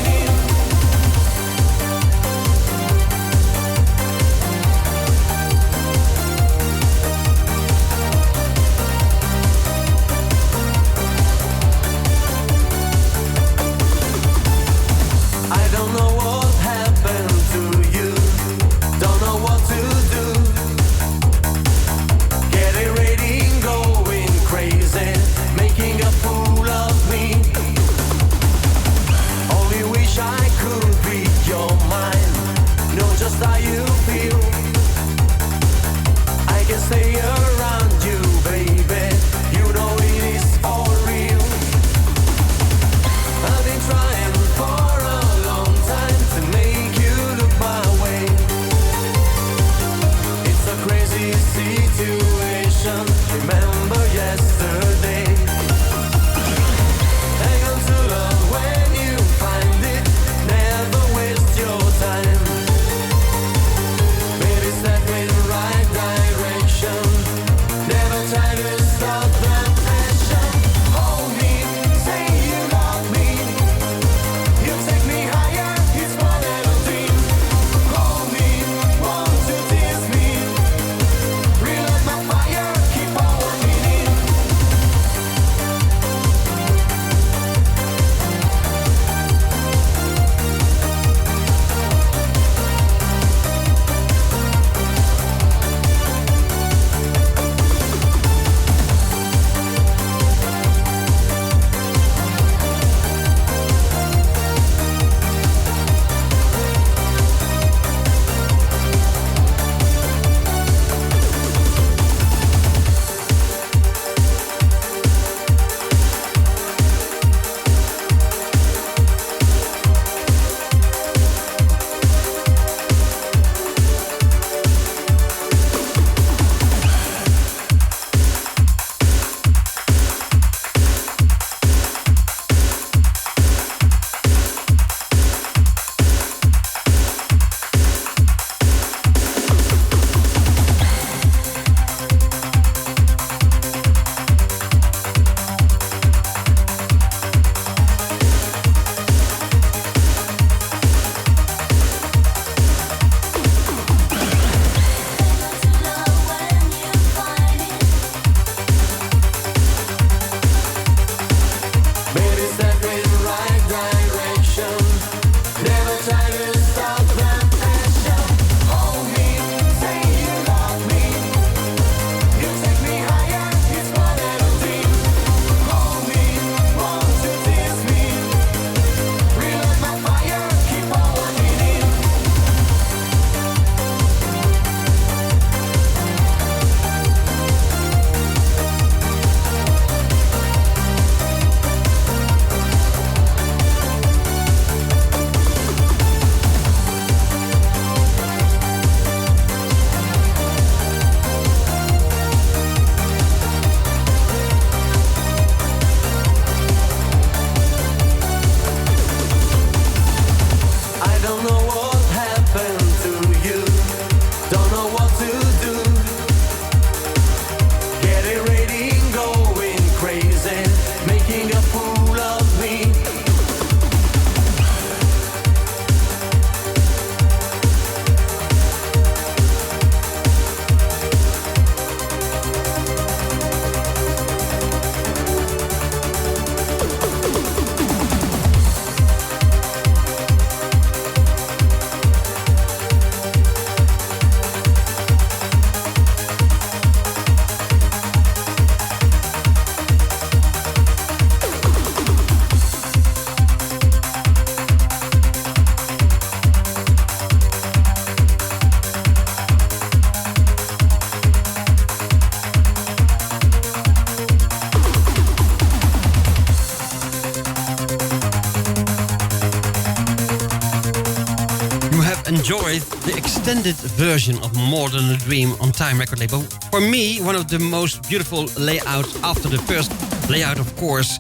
enjoyed the extended version of More Than a Dream on Time record label. For me, one of the most beautiful layouts after the first layout, of course,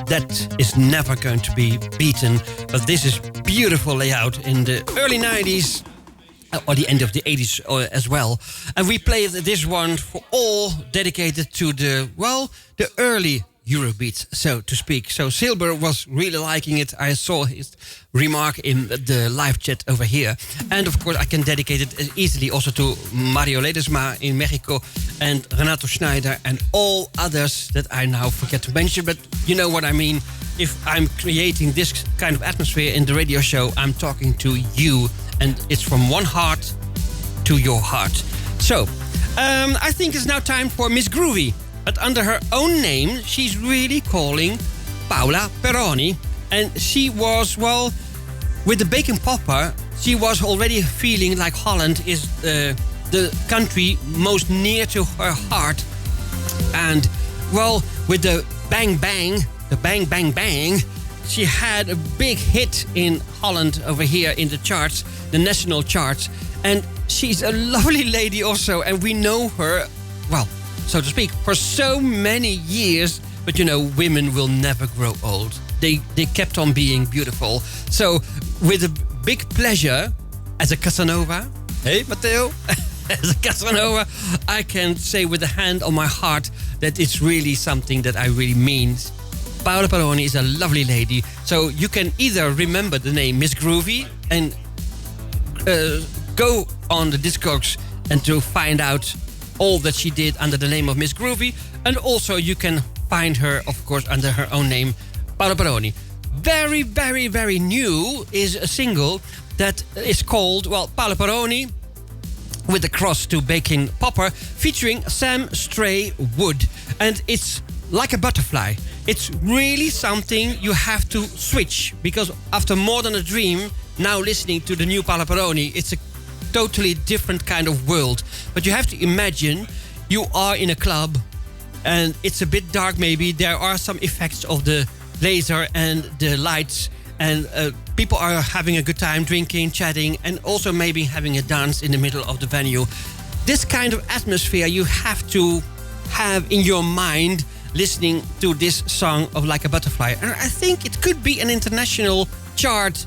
that is never going to be beaten. But this is beautiful layout in the early 90s or the end of the 80s as well. And we played this one for all dedicated to the early Eurobeat, so to speak. So Silber was really liking it. I saw his remark in the live chat over here. And of course I can dedicate it easily also to Mario Ledesma in Mexico and Renato Schneider and all others that I now forget to mention. But you know what I mean. If I'm creating this kind of atmosphere in the radio show, I'm talking to you. And it's from one heart to your heart. So, I think it's now time for Miss Groovy. But under her own name, she's really calling Paola Peroni. And she was, with the Bacon Popper, she was already feeling like Holland is the country most near to her heart. And, with the Bang Bang, she had a big hit in Holland over here in the charts, the national charts. And she's a lovely lady also. And we know her, so to speak, for so many years. But women will never grow old. They kept on being beautiful. So with a big pleasure, as a Casanova, hey Matteo, as a Casanova, I can say with a hand on my heart that it's really something that I really mean. Paola Peroni is a lovely lady. So you can either remember the name Miss Groovy and go on the Discogs and to find out all that she did under the name of Miss Groovy. And also you can find her, of course, under her own name, Paola Peroni. Very, very, very new is a single that is called, Paola Peroni with the cross to Bacon Popper, featuring Sam Stray Wood. And it's like a butterfly. It's really something you have to switch, because after More Than a Dream, now listening to the new Paola Peroni, it's a totally different kind of world. But you have to imagine you are in a club and it's a bit dark maybe. There are some effects of the laser and the lights, and people are having a good time drinking, chatting, and also maybe having a dance in the middle of the venue. This kind of atmosphere you have to have in your mind listening to this song of Like a Butterfly. And I think it could be an international chart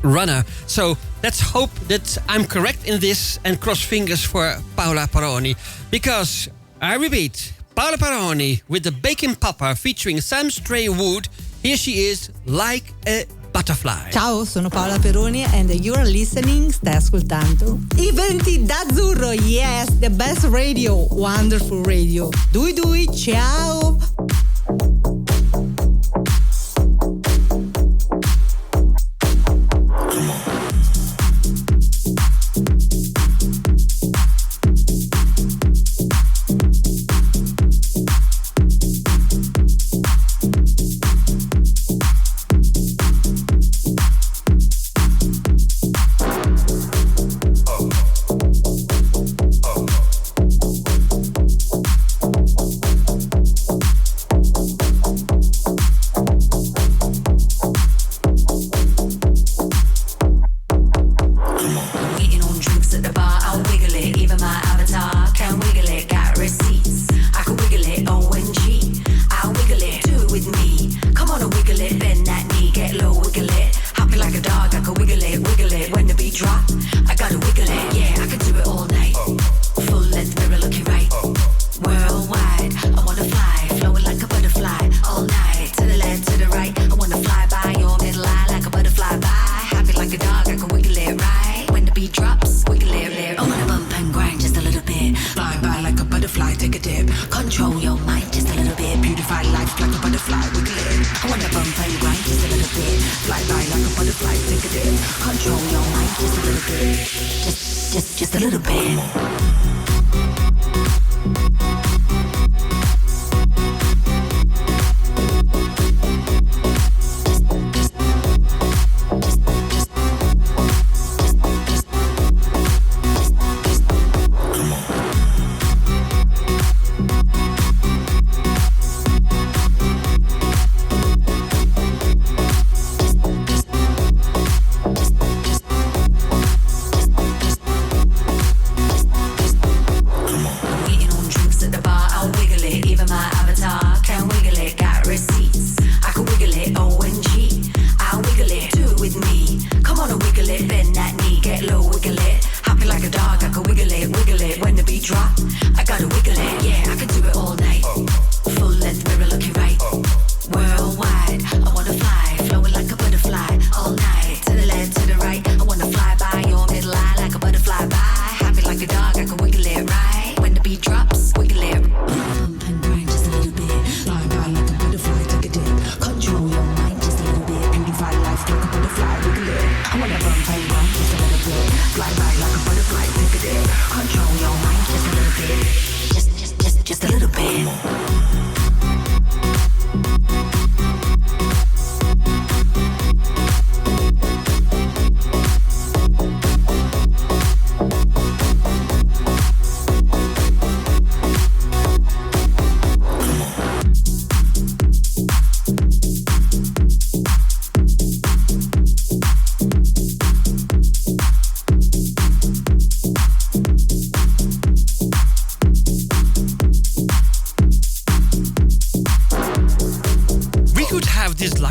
runner. So let's hope that I'm correct in this and cross fingers for Paola Peroni. Because, I repeat, Paola Peroni with the Bacon Popper featuring Sam Stray Wood. Here she is, Like a Butterfly. Ciao, sono Paola Peroni and you're listening, stai ascoltando Iventi d'Azzurro, yes, the best radio, wonderful radio. Dui, ciao.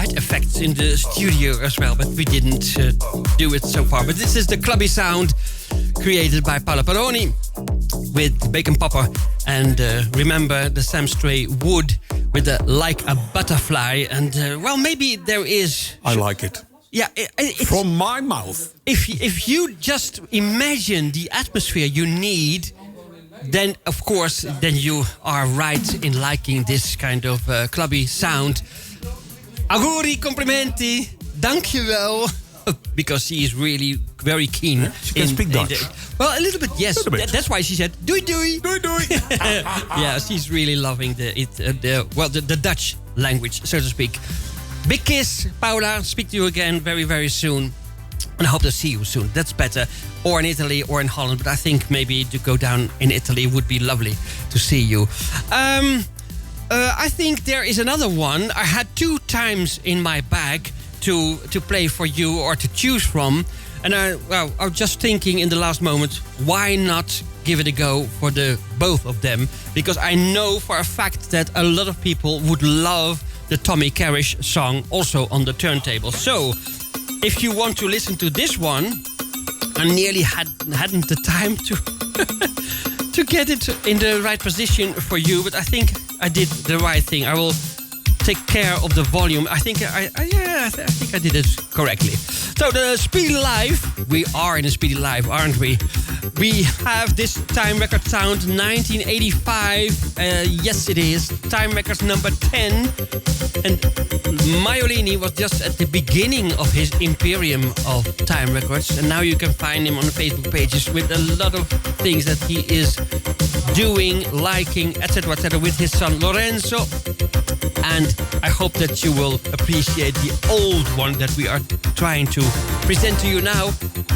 light effects in the studio as well, but we didn't do it so far. But this is the clubby sound created by Paolo Peroni with Bacon Popper, and remember the Sam Stray Wood with the Like a Butterfly. And well, maybe there is... I like it. Yeah, it's, from my mouth. If you just imagine the atmosphere you need, then of course then you are right in liking this kind of clubby sound. Auguri, complimenti, dankjewel. Because she is really very keen. Yeah, she can speak Dutch. Well, a little bit, yes. Little bit. That's why she said doei doei. Doei doei. Yeah, she's really loving the Dutch language, so to speak. Big kiss, Paula. Speak to you again very, very soon. And I hope to see you soon. That's better. Or in Italy or in Holland. But I think maybe to go down in Italy would be lovely to see you. I think there is another one. I had 2 times in my bag to play for you or to choose from. And I was just thinking in the last moment, why not give it a go for the both of them? Because I know for a fact that a lot of people would love the Tommy Carish song also on the turntable. So if you want to listen to this one, I nearly hadn't the time to get it in the right position for you, but I think I did the right thing. I will take care of the volume. I think I think I did it correctly. So the Speedy Live, we are in a Speedy Live, aren't we? We have this Time Record sound 1985. Yes, it is. Time Records number 10. And Maiolini was just at the beginning of his imperium of Time Records. And now you can find him on the Facebook pages with a lot of things that he is doing, liking, etc., with his son Lorenzo. And I hope that you will appreciate the old one that we are trying to present to you now.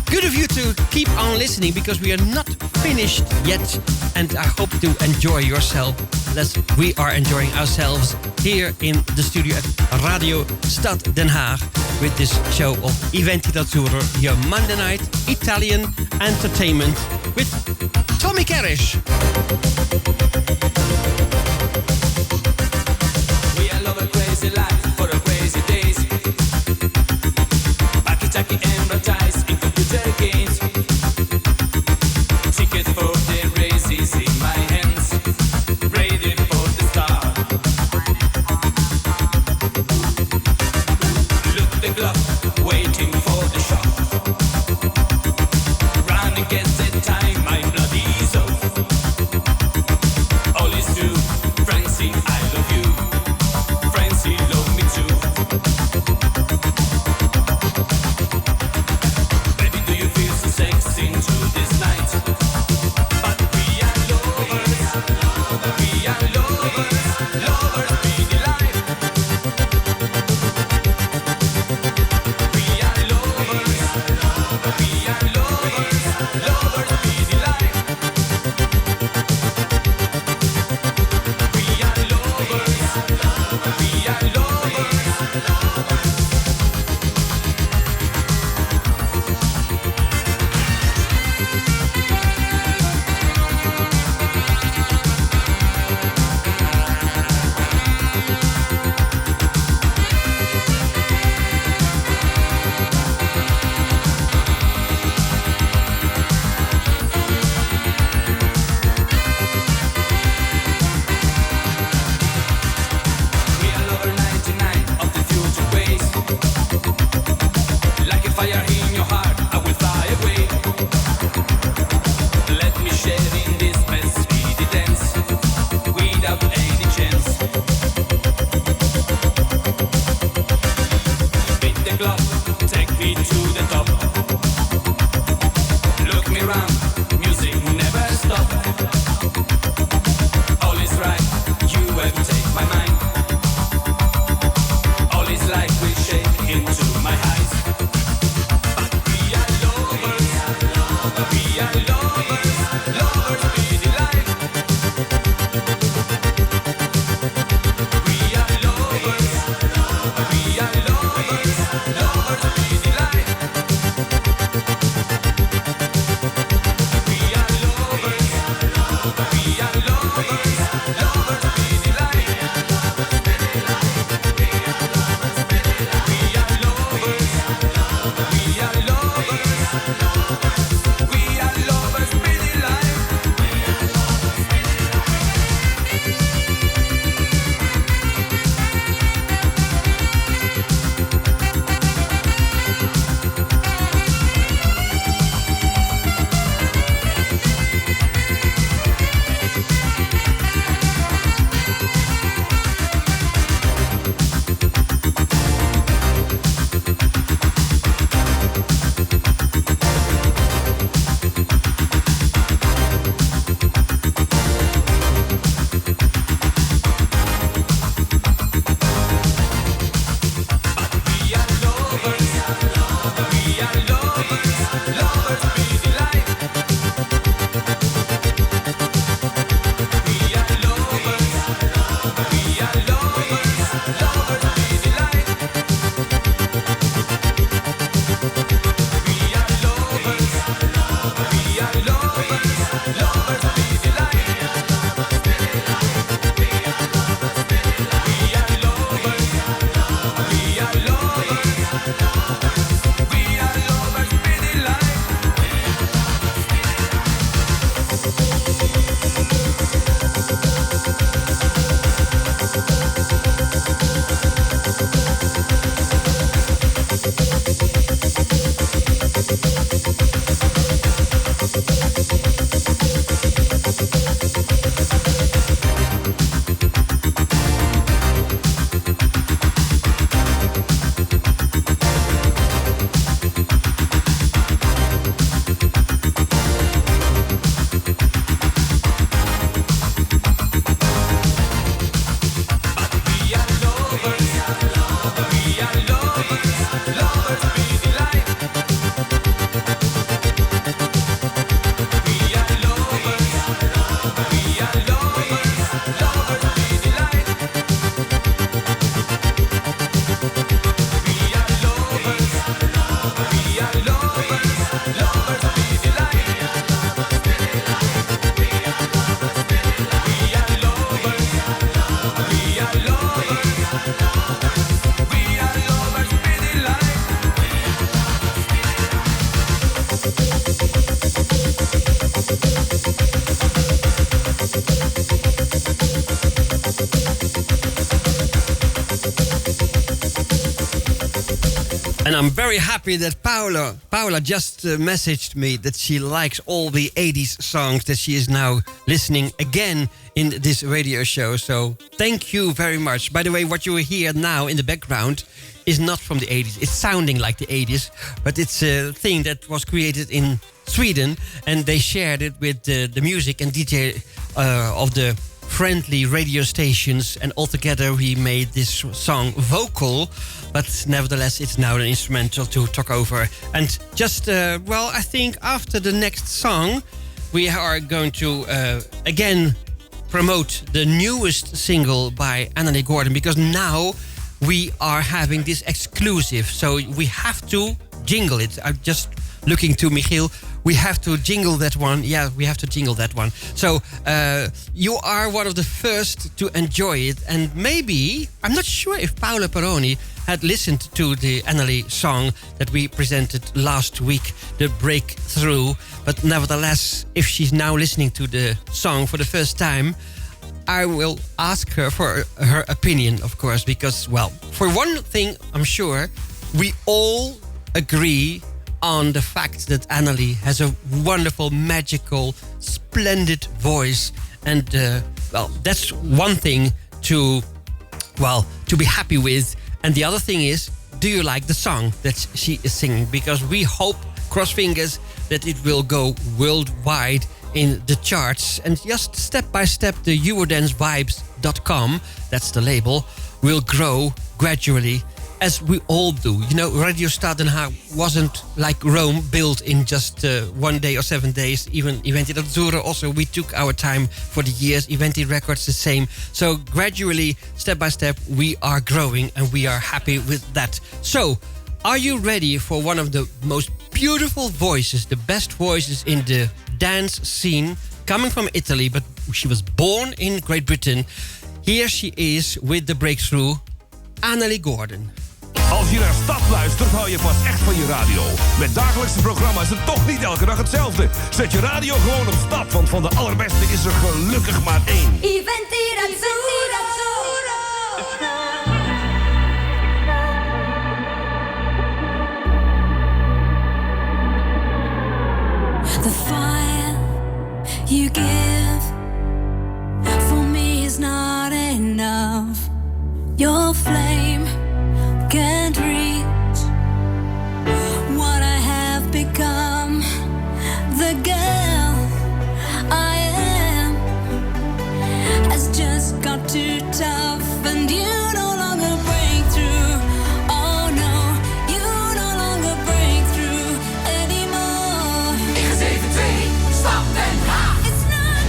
Good of you to keep on listening because we are not finished yet. And I hope to enjoy yourself as we are enjoying ourselves here in the studio at Radio Stad Den Haag with this show of Iventi d'Azzurro, your Monday night Italian entertainment with Tommy Carish. Crazy life for the crazy days. Taki advertise in computer games. Ticket for the races in my hands. Ready for the start. Look the clock, waiting for the shot. Run against the time, my blood is off. All is true, Francie, I love you. Francie, love me too. Baby, do you feel so sexy into this night? But we are lovers, lovers be the life. We are lovers, lovers be the life. We are lovers. Lovers be the life. And I'm very happy that Paula just messaged me that she likes all the 80s songs that she is now listening again in this radio show. So thank you very much. By the way, what you hear now in the background is not from the 80s. It's sounding like the 80s, but it's a thing that was created in Sweden, and they shared it with the music and DJ of the friendly radio stations, and altogether we made this song vocal, but nevertheless it's now an instrumental to talk over. And just I think after the next song we are going to again promote the newest single by Annalie Gordon, because now we are having this exclusive, so we have to jingle it. I'm just looking to Michiel. We have to jingle that one. Yeah, we have to jingle that one. So you are one of the first to enjoy it. And maybe, I'm not sure if Paola Peroni had listened to the Annalie song that we presented last week, The Breakthrough. But nevertheless, if she's now listening to the song for the first time, I will ask her for her opinion, of course. Because, well, for one thing, I'm sure we all agree on the fact that Annalie has a wonderful, magical, splendid voice. And, that's one thing to be happy with. And the other thing is, do you like the song that she is singing? Because we hope, cross fingers, that it will go worldwide in the charts. And just step by step, the EurodanceVibes.com, that's the label, will grow gradually, as we all do. You know, Radio Stad Den Haag wasn't like Rome, built in just 1 day or 7 days. Even Iventi Azzurro, also we took our time for the years. Iventi Records the same. So gradually, step by step, we are growing, and we are happy with that. So, are you ready for one of the most beautiful voices, the best voices in the dance scene, coming from Italy, but she was born in Great Britain. Here she is with The Breakthrough, Annalie Gordon. Als je naar Stad luistert, hou je pas echt van je radio. Met dagelijkse programma's is het toch niet elke dag hetzelfde. Zet je radio gewoon op Stad, want van de allerbeste is er gelukkig maar één. Iventi The fire you give for me is not enough. Your flame can't reach what I have become. The girl I am has just got too tough, and you no longer break through. Oh no, you no longer break through anymore. 172, Stad Den Haag. It's not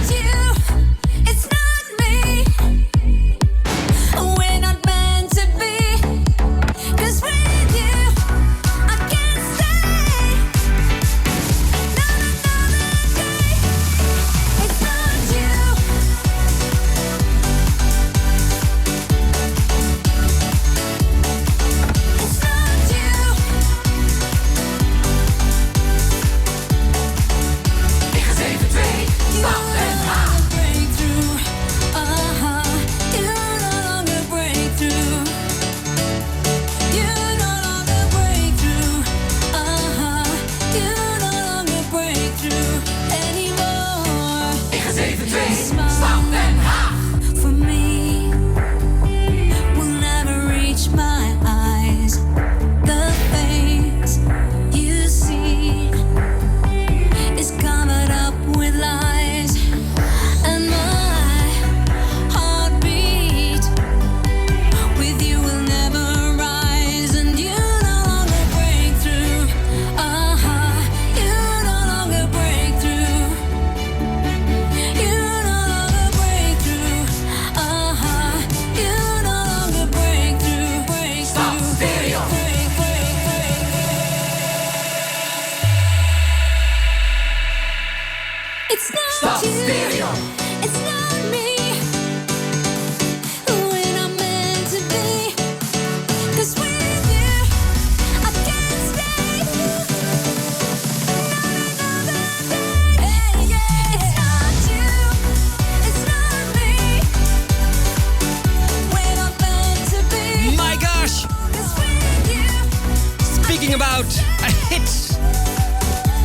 talking about a hit.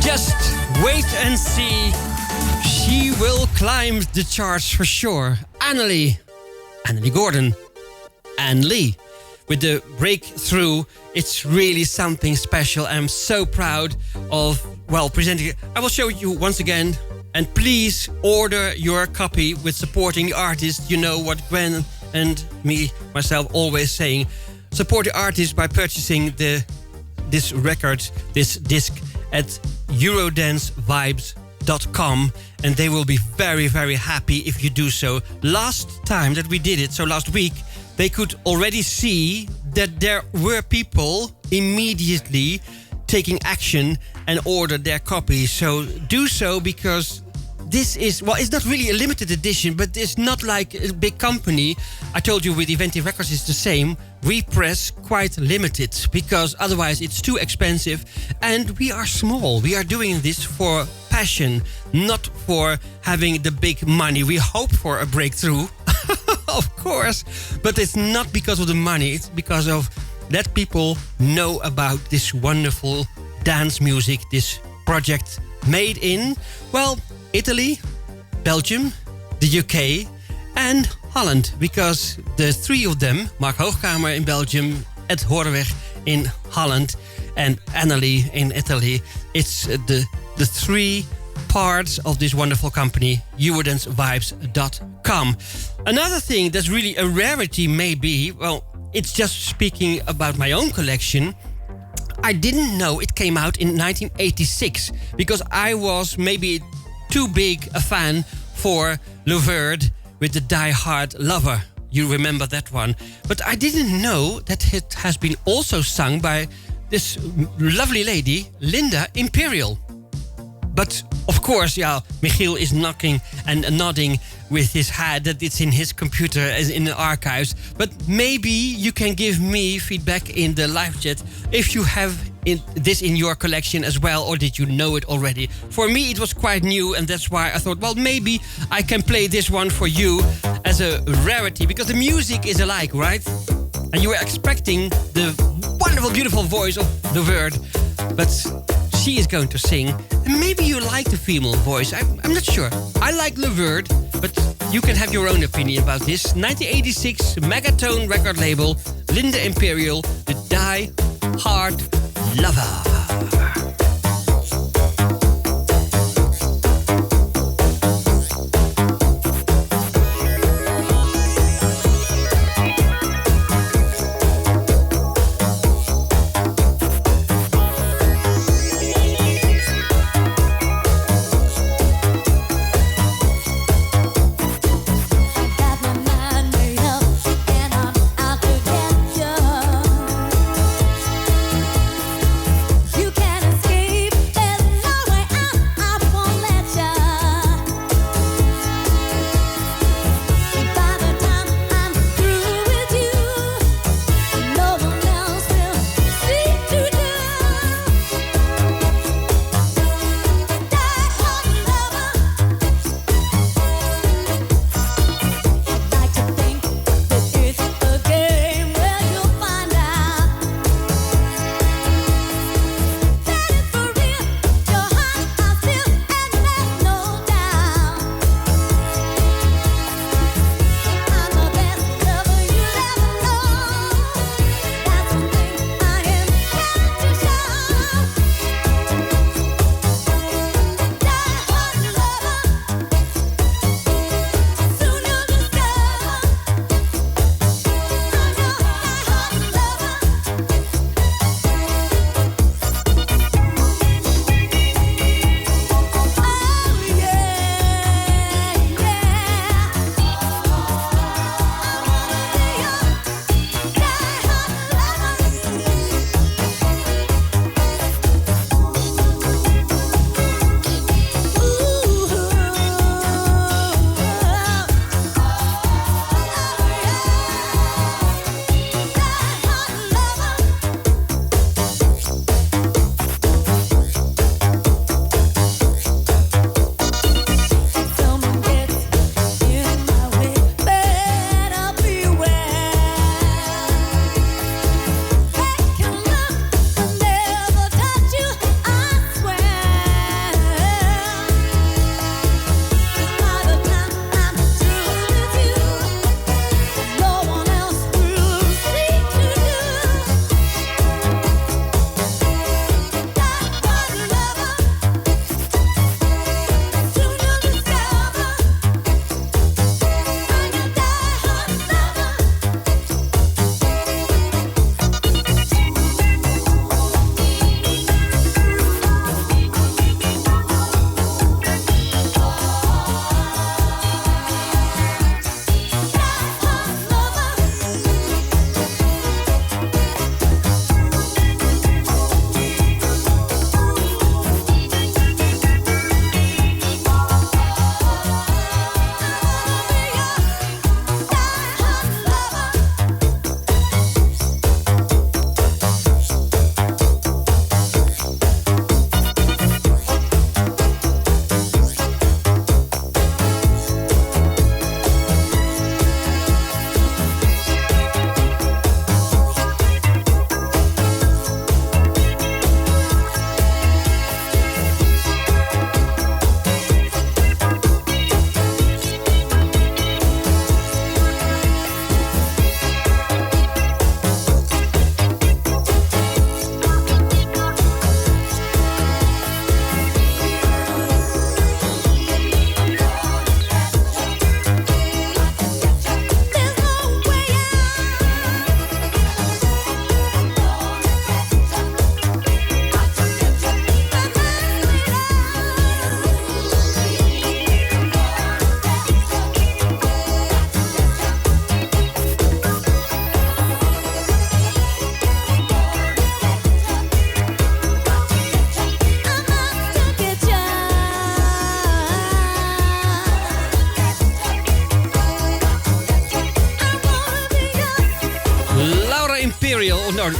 Just wait and see. She will climb the charts for sure. Annelie Gordon, Anne Lee. With the breakthrough, it's really something special. I'm so proud of, presenting it. I will show you once again. And please order your copy with supporting the artist. You know what Gwen and myself always saying. Support the artist by purchasing this record, this disc at eurodancevibes.com. And they will be very, very happy if you do so. Last time that we did it, so last week, they could already see that there were people immediately taking action and order their copies. So do so, because this is, it's not really a limited edition, but it's not like a big company. I told you with Iventi Records it's the same. We press quite limited because otherwise it's too expensive. And we are small. We are doing this for passion, not for having the big money. We hope for a breakthrough, of course, but it's not because of the money. It's because of let people know about this wonderful dance music, this project made in, Italy, Belgium, the UK and Holland. Because the three of them, Mark Hoogkamer in Belgium, Ed Horweg in Holland and Annelie in Italy, it's the three parts of this wonderful company, eurodancevibes.com. Another thing that's really a rarity maybe, it's just speaking about my own collection. I didn't know it came out in 1986 because I was maybe too big a fan for Le Verde with the Die Hard Lover. You remember that one. But I didn't know that it has been also sung by this lovely lady, Linda Imperial. But of course, Michiel is knocking and nodding with his head that it's in his computer as in the archives. But maybe you can give me feedback in the live chat if you have this in your collection as well, or did you know it already? For me, it was quite new, and that's why I thought, maybe I can play this one for you as a rarity, because the music is alike, right? And you were expecting the wonderful, beautiful voice of the word, but she is going to sing. And maybe you like the female voice. I'm not sure. I like Le Verde, but you can have your own opinion about this. 1986 Megatone record label, Linda Imperial, the Die Hard Lover. You can't escape.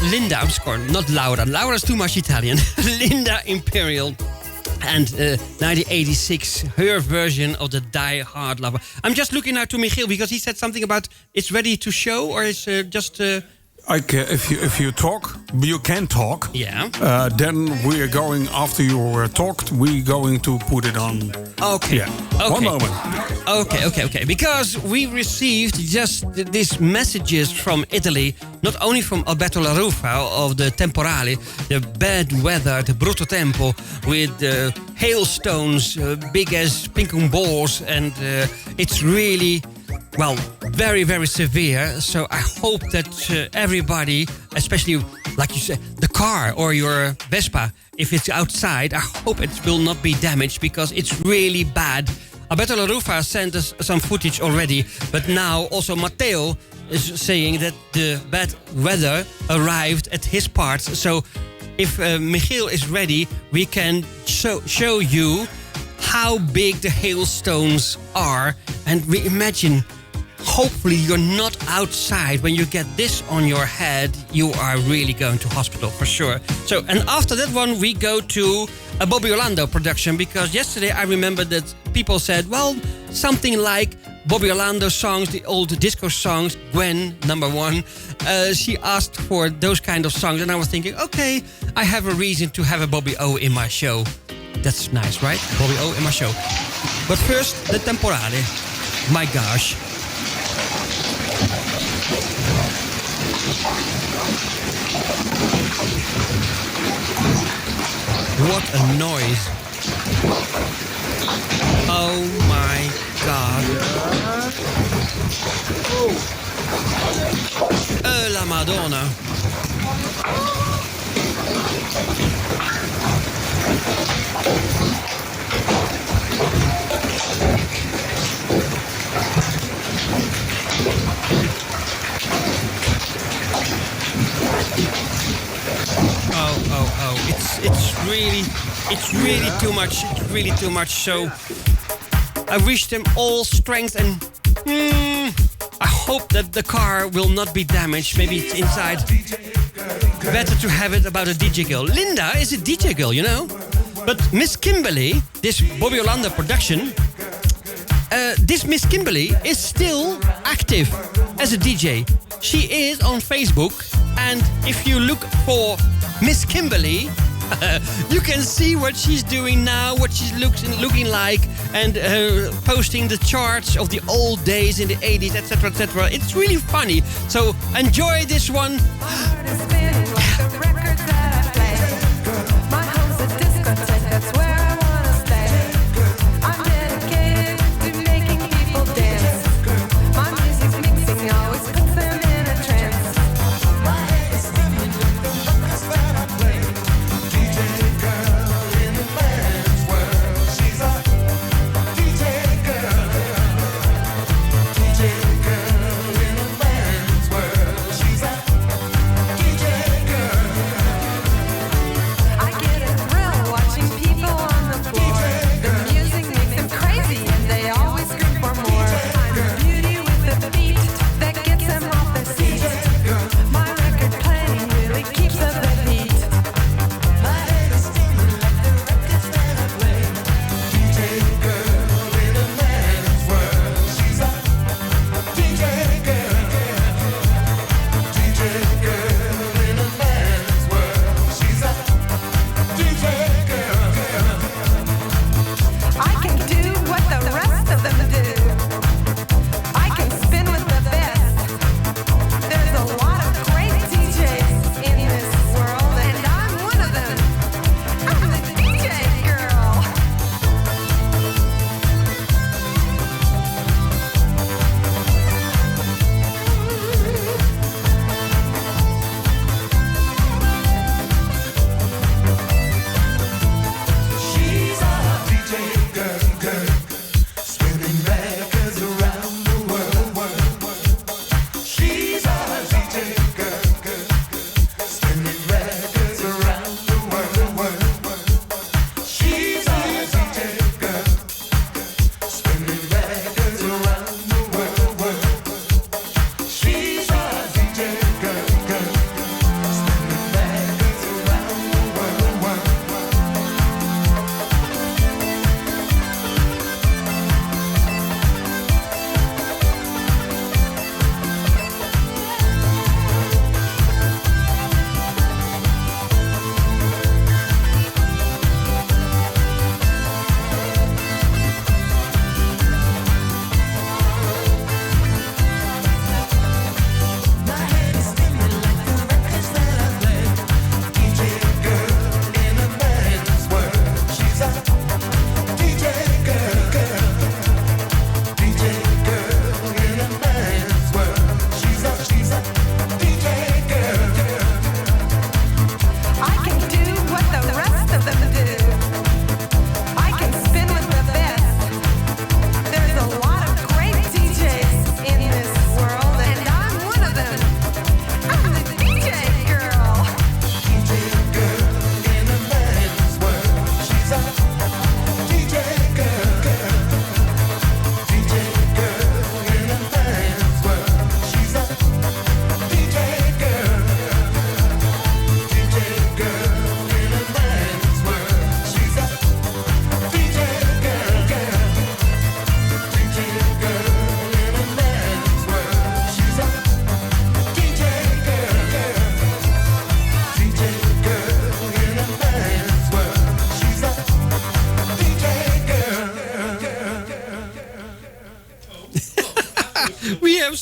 Linda, I'm scoring, not Laura. Laura's too much Italian. Linda Imperial. And 1986, her version of the Die Hard Lover. I'm just looking now to Michiel because he said something about it's ready to show or is just... If you talk, you can talk. Yeah. Then we are going, after you talked, we're going to put it on. Okay. Yeah. Okay. One moment. Okay. Because we received just these messages from Italy, not only from Alberto La Rufa of the Temporale, the bad weather, the brutto tempo, with hailstones big as ping pong balls, and it's really... Well, very, very severe. So I hope that everybody, especially, like you said, the car or your Vespa, if it's outside, I hope it will not be damaged because it's really bad. Alberto La Rufa sent us some footage already, but now also Matteo is saying that the bad weather arrived at his parts. So if Michiel is ready, we can show you how big the hailstones are. And we imagine... Hopefully you're not outside. When you get this on your head, you are really going to hospital for sure. So, and after that one, we go to a Bobby Orlando production because yesterday I remember that people said, well, something like Bobby Orlando songs, the old disco songs, Gwen, number one. She asked for those kind of songs and I was thinking, okay, I have a reason to have a Bobby O in my show. That's nice, right? Bobby O in my show. But first, the Temporale. My gosh. What a noise. Oh my God. Oh la Madonna. Oh. It's really too much. It's really too much. So I wish them all strength and I hope that the car will not be damaged. Maybe it's inside. Better to have it about a DJ girl. Linda is a DJ girl, you know. But Miss Kimberly, this Bobby Orlando production, this Miss Kimberly is still active as a DJ. She is on Facebook, and if you look for Miss Kimberly, you can see what she's doing now, what she's looking like, and posting the charts of the old days in the 80s, etc., etc. It's really funny. So enjoy this one. Girl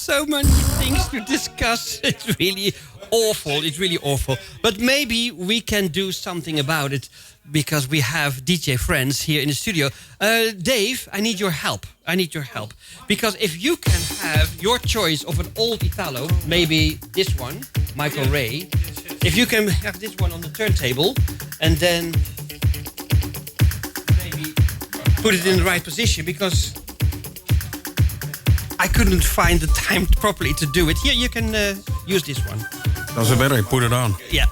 so many things to discuss. It's really awful. It's really awful. But maybe we can do something about it because we have DJ friends here in the studio. Dave, I need your help. Because if you can have your choice of an old Italo, maybe this one, Michael Ray. If you can have this one on the turntable and then maybe put it in the right position because I couldn't find the time properly to do it. Here, you can use this one. Doesn't matter, put it on. Yeah.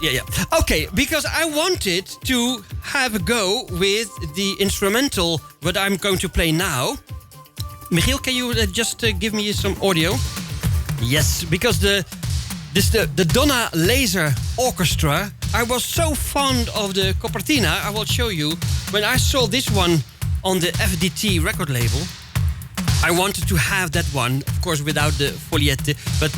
Okay, because I wanted to have a go with the instrumental that I'm going to play now. Michiel, can you just give me some audio? Yes, because the Donna Laser Orchestra, I was so fond of the Copertina, I will show you. When I saw this one on the FDT record label, I wanted to have that one, of course without the fogliette, but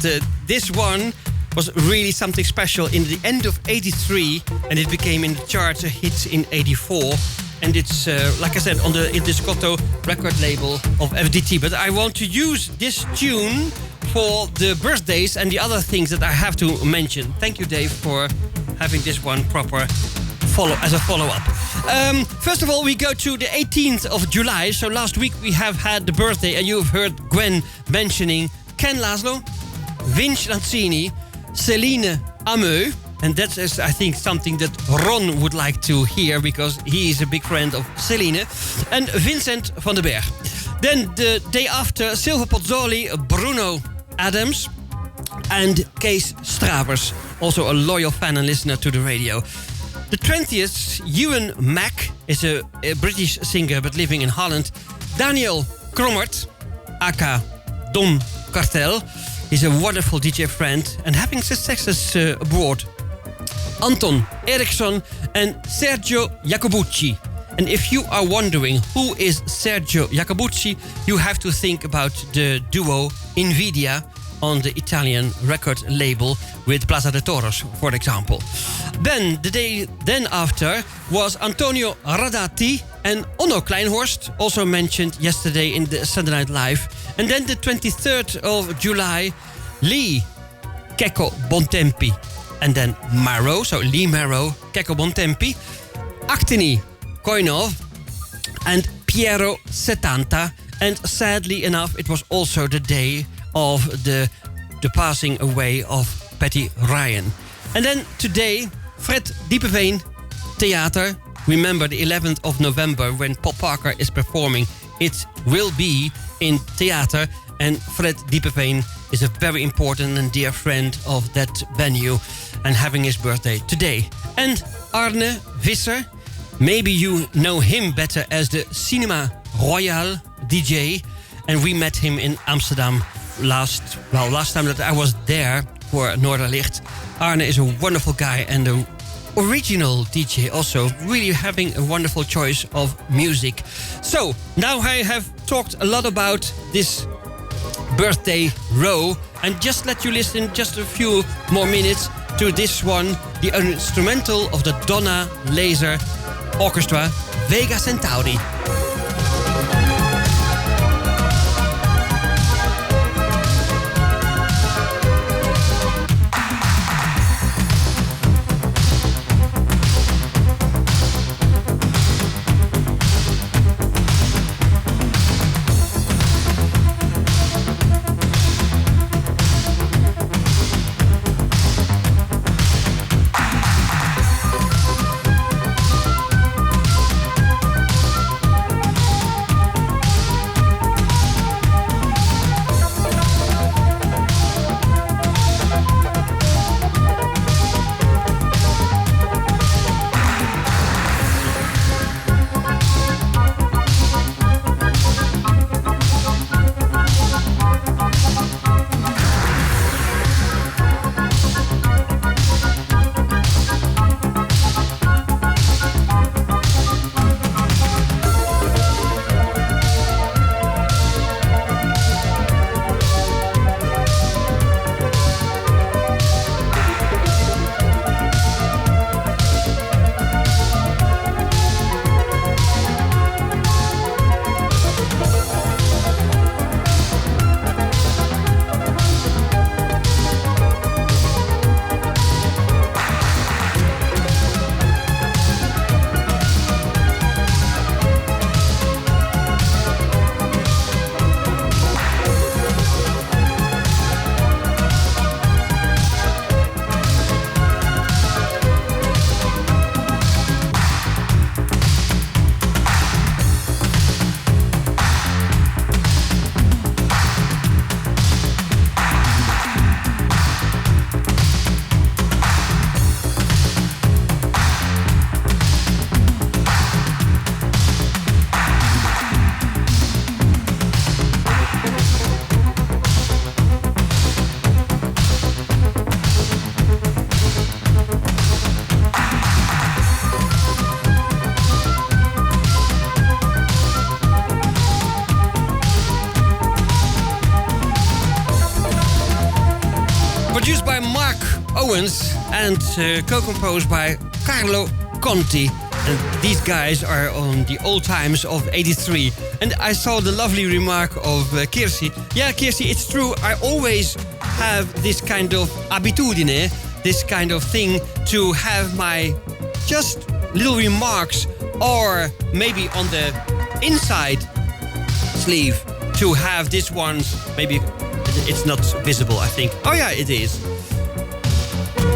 this one was really something special in the end of '83, and it became in the charts a hit in '84. And it's, like I said, on the Indiscotto record label of FDT. But I want to use this tune for the birthdays and the other things that I have to mention. Thank you, Dave, for having this one proper as a follow-up. First of all, we go to the 18th of July. So last week we have had the birthday, and you have heard Gwen mentioning Ken Laszlo, Vince Lanzini, Celine Ameux. And that is, I think, something that Ron would like to hear because he is a big friend of Celine. And Vincent van den Berg. Then the day after, Silver Pozzoli, Bruno Adams, and Kees Stravers, also a loyal fan and listener to the radio. The 20th, Ewan Mack is a British singer but living in Holland. Daniel Krommert, aka Dom Cartel, is a wonderful DJ friend and having successes abroad. Anton Eriksson and Sergio Jacobucci. And if you are wondering who is Sergio Jacobucci, you have to think about the duo Invidia on the Italian record label with Plaza de Toros, for example. Then, the day then after, was Antonio Radati and Onno Kleinhorst, also mentioned yesterday in the Sunday Night Live. And then the 23rd of July, Lee Kekko Bontempi. And then Marrow, so Lee Marrow, Kekko Bontempi, Aktini Koinov, and Piero Setanta. And sadly enough, it was also the day of the passing away of Patty Ryan. And then today, Fred Diepeveen Theater. Remember the 11th of November when Pop Parker is performing. It will be in theater. And Fred Diepeveen is a very important and dear friend of that venue and having his birthday today. And Arne Visser, maybe you know him better as the Cinema Royale DJ. And we met him in Amsterdam last time that I was there for Noorderlicht. Arne is a wonderful guy and a original DJ also, really having a wonderful choice of music. So, now I have talked a lot about this birthday row and just let you listen just a few more minutes to this one, the instrumental of the Donna Laser Orchestra, Vega Centauri. Owens and co-composed by Carlo Conti. And these guys are on the old times of 83. And I saw the lovely remark of Kirsi. Yeah, Kirsi, it's true. I always have this kind of abitudine, this kind of thing to have my just little remarks, or maybe on the inside sleeve to have this one. Maybe it's not visible, I think. Oh yeah, it is.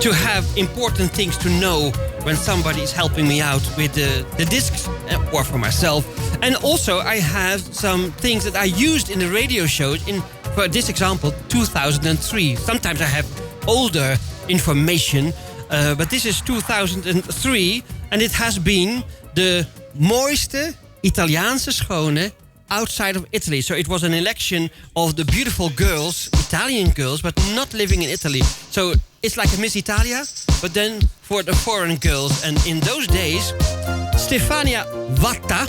To have important things to know when somebody is helping me out with the discs, or for myself. And also I have some things that I used in the radio shows in, for this example, 2003. Sometimes I have older information, but this is 2003 and it has been the mooiste Italiaanse schone outside of Italy. So it was an election of the beautiful girls, Italian girls, but not living in Italy. So it's like a Miss Italia, but then for the foreign girls. And in those days, Stefania Vatta,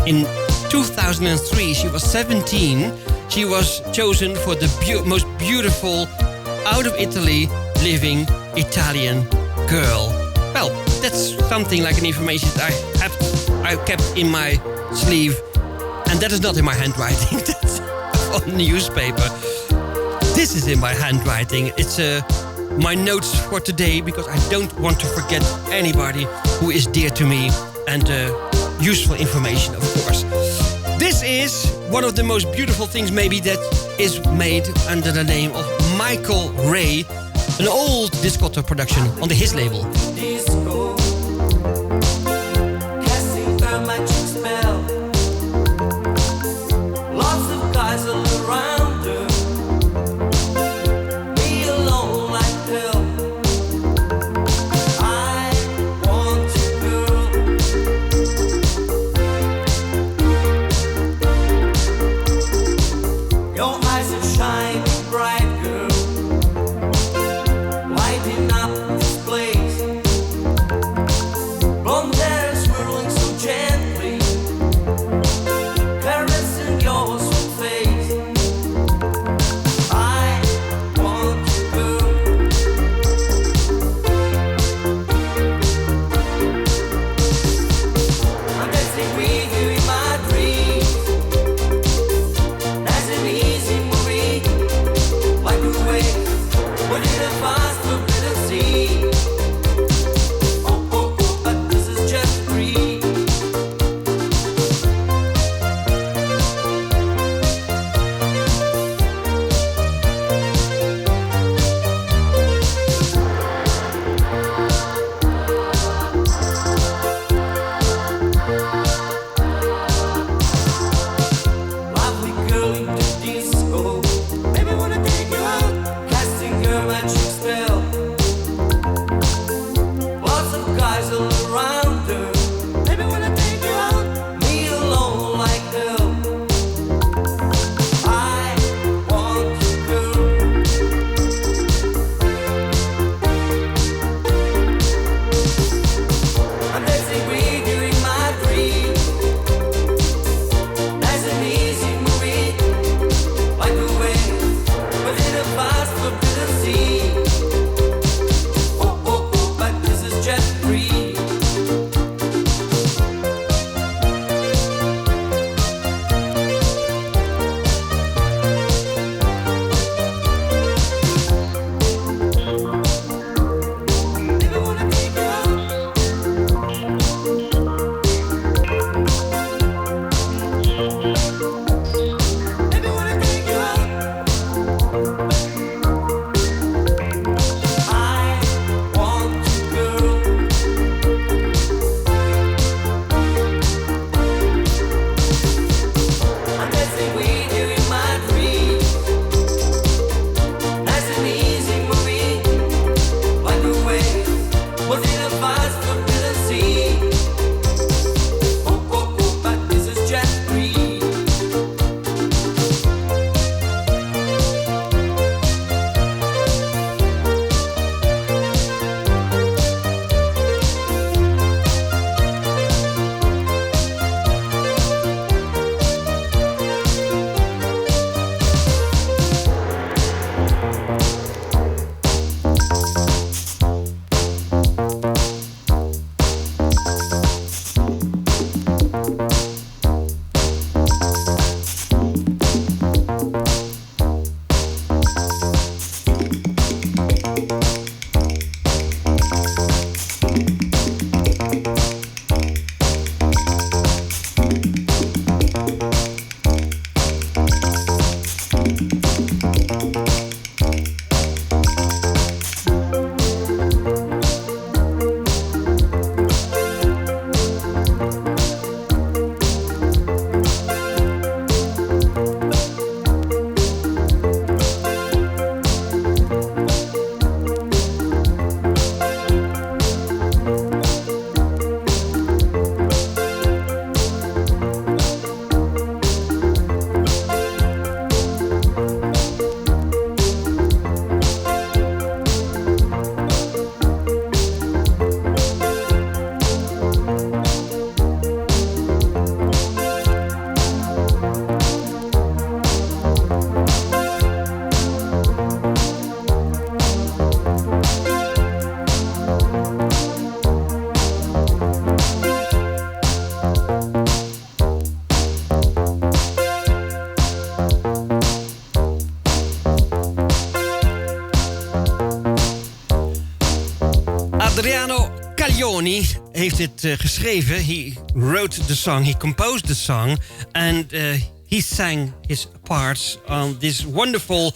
in 2003, she was 17. She was chosen for the most beautiful out of Italy living Italian girl. Well, that's something like an information that I kept in my sleeve. And that is not in my handwriting. That's on newspaper. This is in my handwriting. It's my notes for today, because I don't want to forget anybody who is dear to me, and useful information, of course. This is one of the most beautiful things maybe that is made under the name of Michael Ray, an old Discotter production on the His label. Disco, casting a magic spell. Lots of guys all around her. Me alone like hell. I want you, girl. Your eyes are shining bright, girl, lighting up this place. Blonde hair swirling so gently, caressing your sweet face. I want you, girl. I'm dancing with you in my dreams. That's an easy movie, like a wave, but in a fast forbidden sea. Oh, oh, oh, but this is just a dream. Lovely girl in the disco, baby wanna take you out, casting a magic spell. Lots of guys all around her, baby wanna take you out, me alone like hell. I want you, girl. I'm dancing with you in my dreams. That's an easy movie, like a wave, but in a fast forbidden sea. Oh, oh, oh, but this is just a dream. Lombardoni heeft het geschreven. He wrote the song, he composed the song. And he sang his parts on this wonderful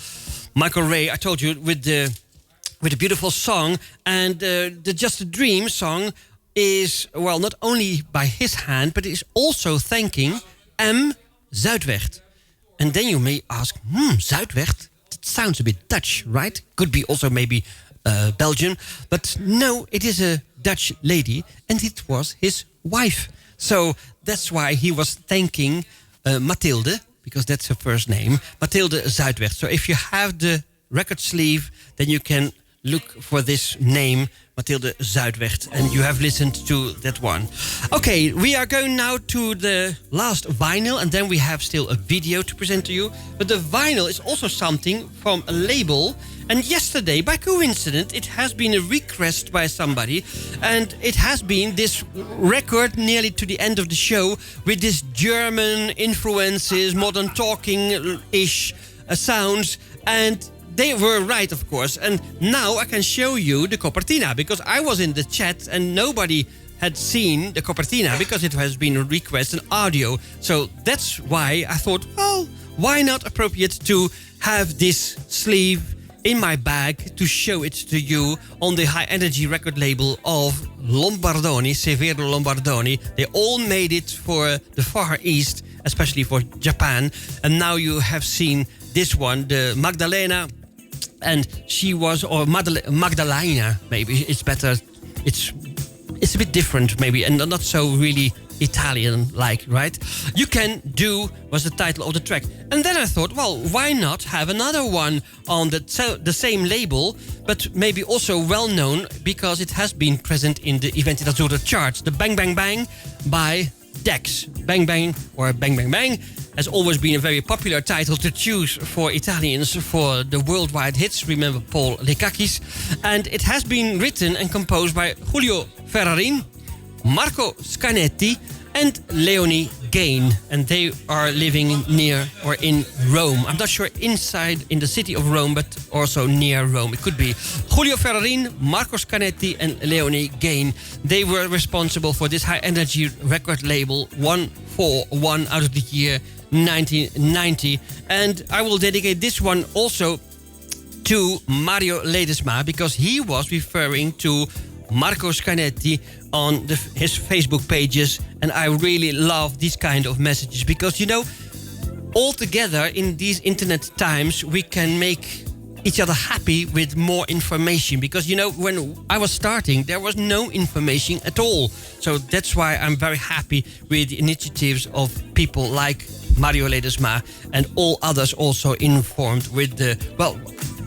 Michael Ray, I told you, with a beautiful song. And the Just a Dream song is, well, not only by his hand, but is also thanking M. Zuidweg. And then you may ask, Zuidweg? That sounds a bit Dutch, right? Could be also maybe Belgian. But no, it is a Dutch lady, and it was his wife. So that's why he was thanking Mathilde, because that's her first name, Mathilde Zuidweg. So if you have the record sleeve, then you can look for this name, Mathilde Zuidweg, and you have listened to that one. Okay, we are going now to the last vinyl, and then we have still a video to present to you. But the vinyl is also something from a label, and yesterday, by coincidence, it has been a request by somebody, and it has been this record nearly to the end of the show with this German influences, modern talking-ish sounds, and they were right, of course. And now I can show you the copertina, because I was in the chat and nobody had seen the copertina because it has been a request and audio. So that's why I thought, well, why not appropriate to have this sleeve in my bag to show it to you on the high energy record label of Lombardoni, Severo Lombardoni. They all made it for the Far East, especially for Japan. And now you have seen this one, the Magdalena. And she was, or Magdalena, maybe it's better. It's a bit different, maybe, and not so really Italian-like, right? You Can Do was the title of the track. And then I thought, well, why not have another one on the same label, but maybe also well-known because it has been present in the Iventi d'Azzurro charts. The Bang Bang Bang by Dex. Bang Bang or Bang Bang Bang has always been a very popular title to choose for Italians for the worldwide hits. Remember Paul Lekakis. And it has been written and composed by Julio Ferrarin, Marco Scanetti and Leonie Gain. And they are living near or in Rome. I'm not sure inside in the city of Rome, but also near Rome. It could be Julio Ferrarin, Marco Scanetti and Leonie Gain. They were responsible for this high energy record label 141 out of the year 1990. And I will dedicate this one also to Mario Ledesma, because he was referring to Marco Scanetti on his Facebook pages, and I really love these kind of messages because, you know, all together in these internet times we can make each other happy with more information, because, you know, when I was starting there was no information at all. So that's why I'm very happy with the initiatives of people like Mario Ledesma and all others also informed with the, well,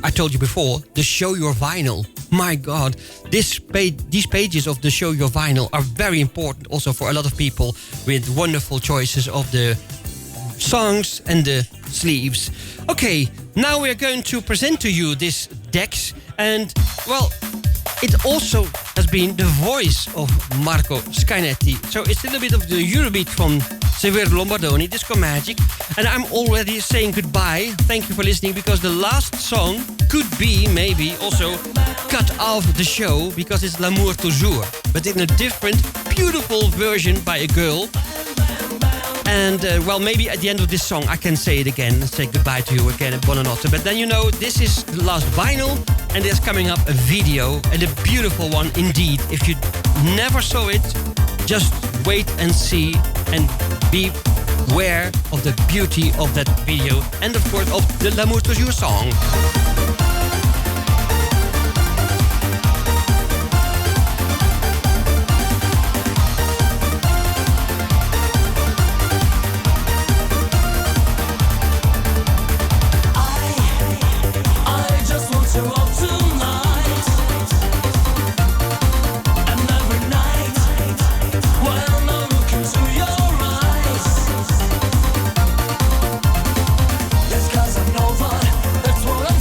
I told you before, the Show Your Vinyl. My God, these pages of the Show Your Vinyl are very important also for a lot of people with wonderful choices of the songs and the sleeves. Okay, now we are going to present to you this Dex, and, well, it also has been the voice of Marco Scanetti. So it's a little bit of the Eurobeat from Severo Lombardoni, Disco Magic. And I'm already saying goodbye. Thank you for listening, because the last song could be maybe also cut off the show because it's L'amour toujours, but in a different, beautiful version by a girl. And, well, maybe at the end of this song I can say it again and say goodbye to you again at Buonanotte. But then, you know, this is the last vinyl, and there's coming up a video, and a beautiful one indeed. If you never saw it, just wait and see and be aware of the beauty of that video and, of course, of the L'amour toujours song.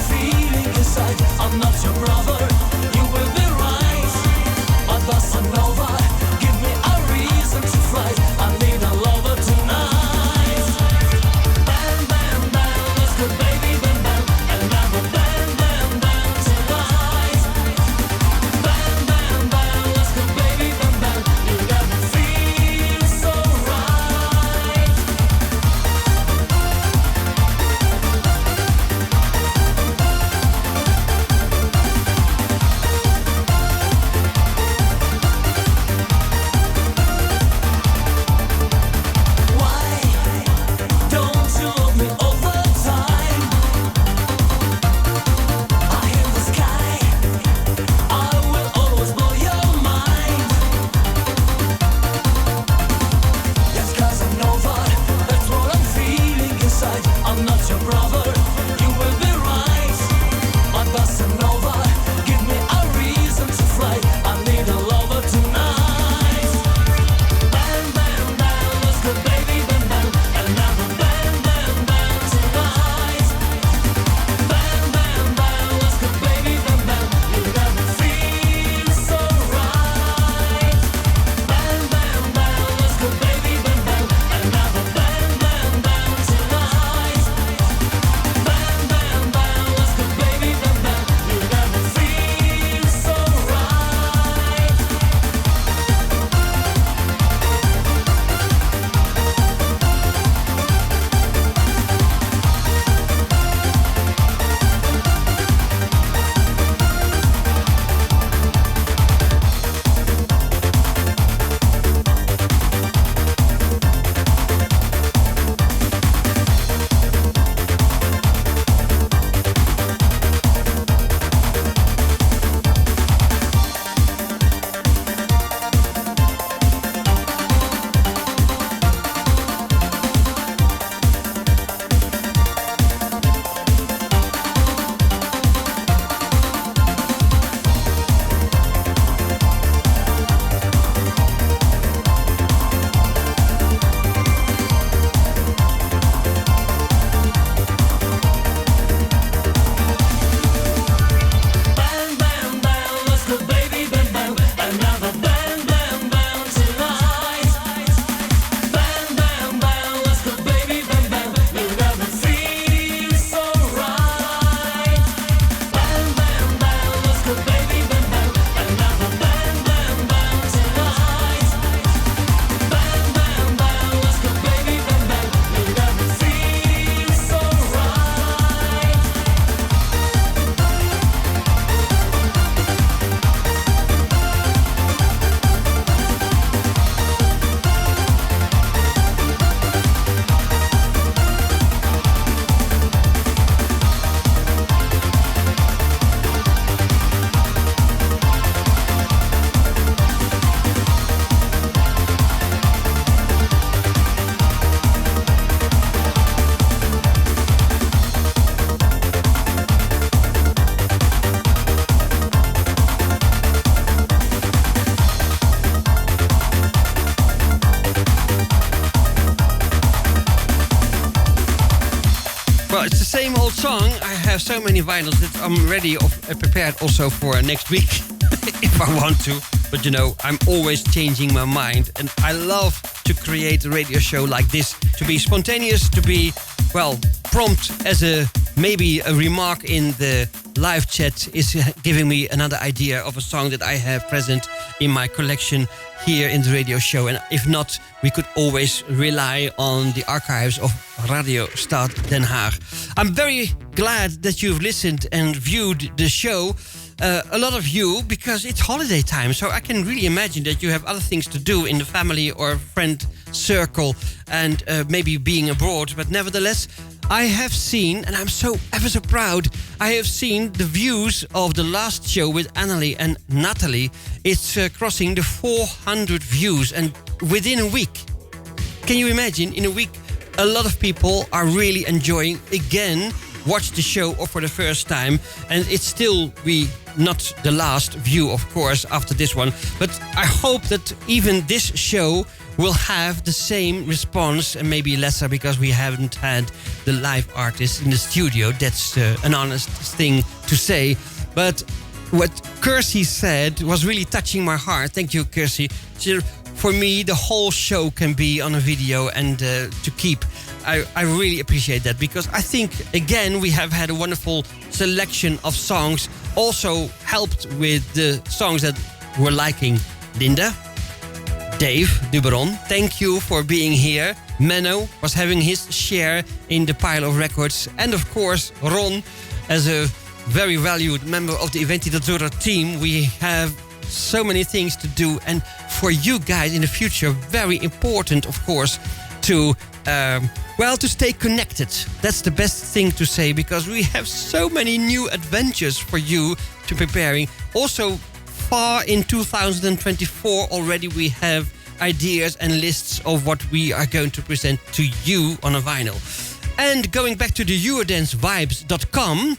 Feeling Well, it's the same old song. I have so many vinyls that I'm ready prepared also for next week if I want to. But you know, I'm always changing my mind, and I love to create a radio show like this, to be spontaneous, to be, well, prompt as maybe a remark in the live chat is giving me another idea of a song that I have present in my collection here in the radio show. And if not, we could always rely on the archives of Radio Stad Den Haag. I'm very glad that you've listened and viewed the show. A lot of you, because it's holiday time, so I can really imagine that you have other things to do in the family or friend circle, and maybe being abroad. But nevertheless, I have seen, and I'm so ever so proud, I have seen the views of the last show with Annelie and Natalie. It's crossing the 400 views, and within a week. Can you imagine? In a week, a lot of people are really enjoying again watch the show or for the first time, and it's still not the last view, of course, after this one. But I hope that even this show will have the same response, and maybe lesser because we haven't had the live artists in the studio. That's an honest thing to say. But what Kirsty said was really touching my heart. Thank you, Kirsty. For me, the whole show can be on a video and to keep. I really appreciate that, because I think, again, we have had a wonderful selection of songs. Also helped with the songs that we're liking. Linda, Dave Duberon, thank you for being here. Menno was having his share in the pile of records. And of course, Ron, as a very valued member of the Iventi team, we have so many things to do. And for you guys in the future, very important, of course, to stay connected. That's the best thing to say, because we have so many new adventures for you to preparing. Also, far in 2024 already we have ideas and lists of what we are going to present to you on a vinyl. And going back to the eurodancevibes.com,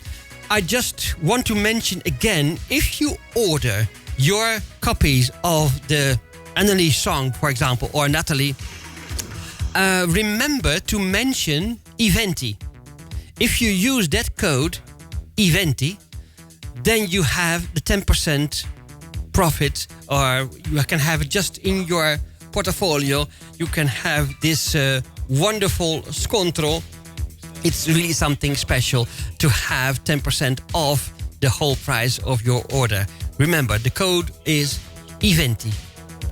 I just want to mention again, if you order your copies of the Annelie song, for example, or Natalie, remember to mention Iventi. If you use that code, Iventi, then you have the 10% profit, or you can have it just in your portfolio. You can have this wonderful scontro. It's really something special to have 10% off the whole price of your order. Remember, the code is Iventi.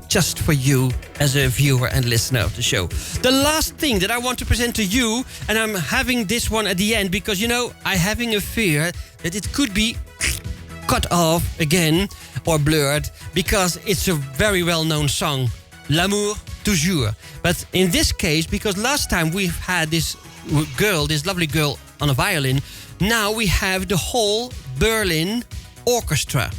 Just for you as a viewer and listener of the show. The last thing that I want to present to you, and I'm having this one at the end because, you know, I'm having a fear that it could be cut off again or blurred, because it's a very well-known song, L'amour toujours. But in this case, because last time we've had this lovely girl on a violin, now we have the whole Berlin Orchestra.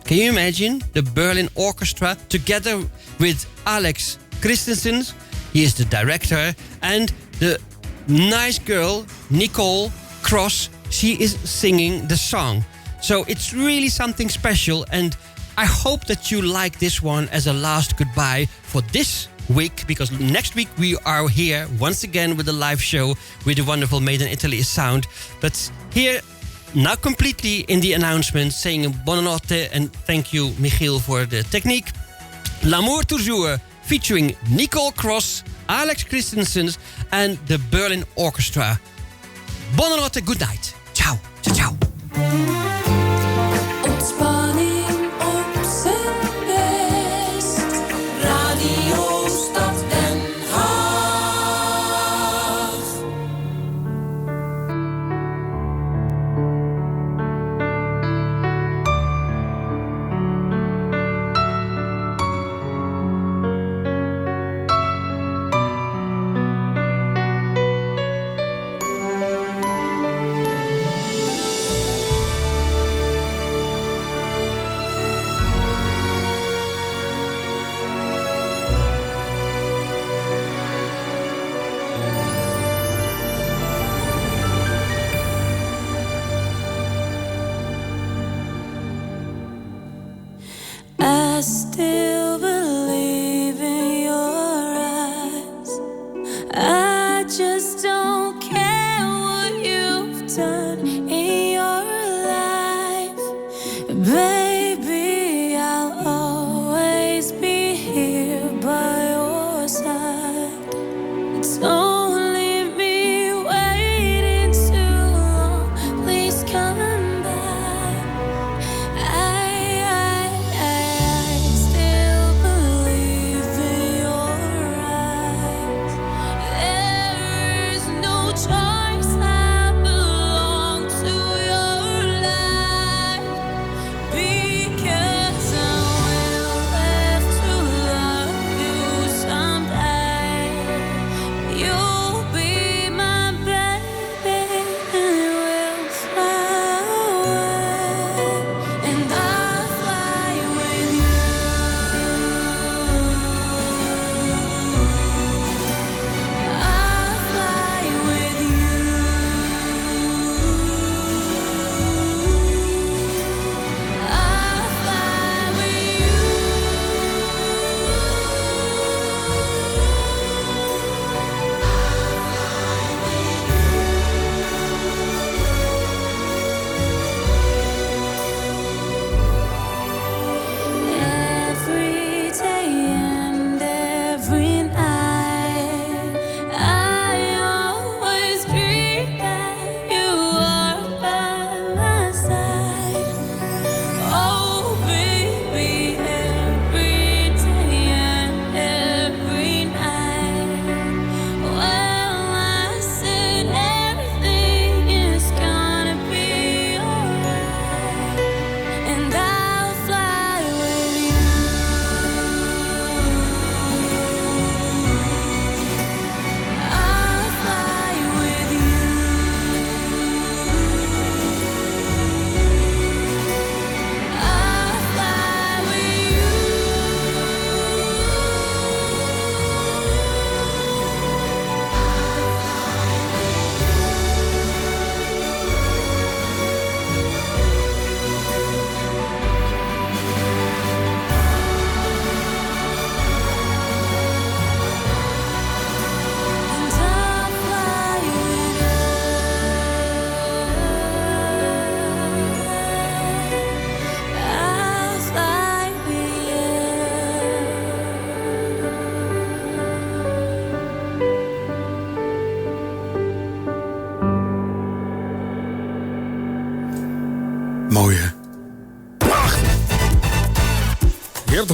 Can you imagine the Berlin Orchestra together with Alex Christensen? He is the director, and the nice girl Nicole Cross. She is singing the song. So it's really something special, and I hope that you like this one as a last goodbye for this week, because next week we are here once again with a live show with the wonderful Made in Italy sound. But here, now completely in the announcement, saying buonanotte, and thank you, Michiel, for the technique. L'amour toujours, featuring Nicole Cross, Alex Christensen, and the Berlin Orchestra. Buonanotte, good night. Ciao, ciao, ciao. Ontspanning op zijn best. Radio Stad Den Haag.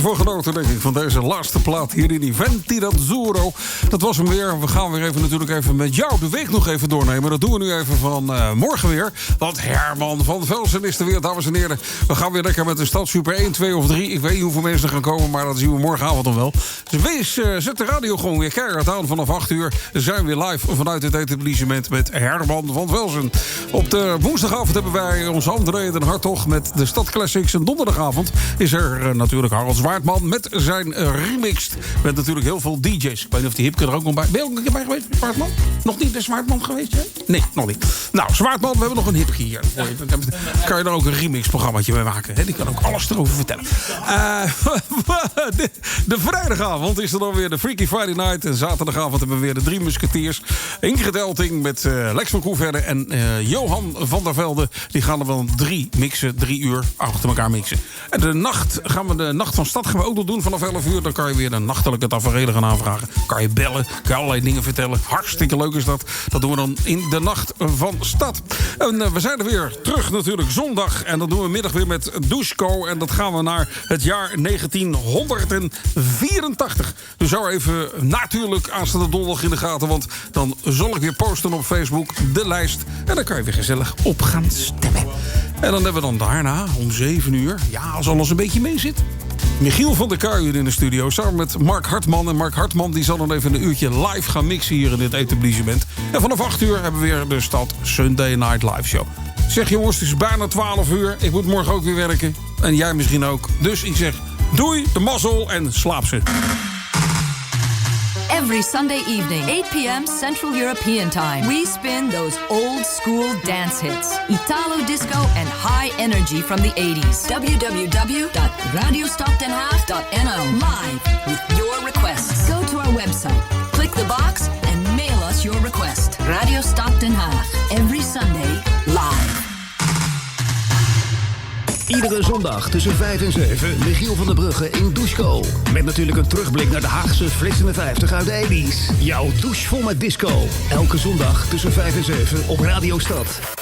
ervan genoten, denk ik, van deze laatste plaat hier in Iventi d'Azzurro. Dat was hem weer. We gaan weer even natuurlijk even met jou de week nog even doornemen. Dat doen we nu even van morgen weer. Want Herman van Velsen is er weer, dames en heren. We gaan weer lekker met de Stad Super 1, 2 of 3. Ik weet niet hoeveel mensen er gaan komen, maar dat zien we morgenavond dan wel. Dus zet de radio gewoon weer keihard aan. Vanaf 8 uur zijn we weer live vanuit het etablissement met Herman van Velsen. Op de woensdagavond hebben wij ons André den Hartog met de Stad Classics. En donderdagavond is er natuurlijk Harold Zwaardman met zijn remixed. Met natuurlijk heel veel DJ's. Ik weet niet of die Hipke er ook nog bij... Ben je ook een keer bij geweest, Zwaardman? Nog niet de Zwaardman geweest, hè? Nee, nog niet. Nou, Zwaardman, we hebben nog een Hipke hier. Kan je er ook een remixprogrammaatje mee maken. Hè? Die kan ook alles erover vertellen. De vrijdagavond is er dan weer de Freaky Friday Night. En zaterdagavond hebben we weer de 3 Musketeers. Ingrid Elting met Lex van Koeverde en Johan van der Velde. Die gaan er wel 3 mixen, 3 uur achter elkaar mixen. En de nacht van Stad gaan we ook nog doen vanaf 11 uur. Dan kan je weer de nachtelijke taferelen gaan aanvragen. Kan je bellen, kan je allerlei dingen vertellen. Hartstikke leuk is dat. Dat doen we dan in de nacht van Stad. En we zijn er weer terug natuurlijk zondag. En dan doen we middag weer met Dusko. En dat gaan we naar het jaar 1984. Dus hou even natuurlijk aanstaande donderdag in de gaten. Want dan zal ik weer posten op Facebook de lijst. En dan kan je weer gezellig op gaan stemmen. En dan hebben we dan daarna om 7 uur, ja, als alles een beetje mee zit, Michiel van der Kuijen in de studio samen met Mark Hartman. En Mark Hartman die zal dan even een uurtje live gaan mixen hier in dit etablissement. En vanaf 8 uur hebben we weer de Stad Sunday Night Live Show. Zeg jongens, het is bijna 12 uur. Ik moet morgen ook weer werken. En jij misschien ook. Dus ik zeg doei, de mazzel en slaap ze. Every Sunday evening, 8 p.m. Central European Time, we spin those old school dance hits, Italo disco and high energy from the 80s. www.radiostaddenhaag.nl Live with your requests. Go to our website, click the box and mail us your request. Radio Stad Den Haag, every Sunday live. Iedere zondag tussen 5 en 7 Michiel van der Brugge in Dusko. Met natuurlijk een terugblik naar de Haagse flitsende 50 uit de 80s. Jouw douche vol met disco. Elke zondag tussen 5 en 7 op Radio Stad.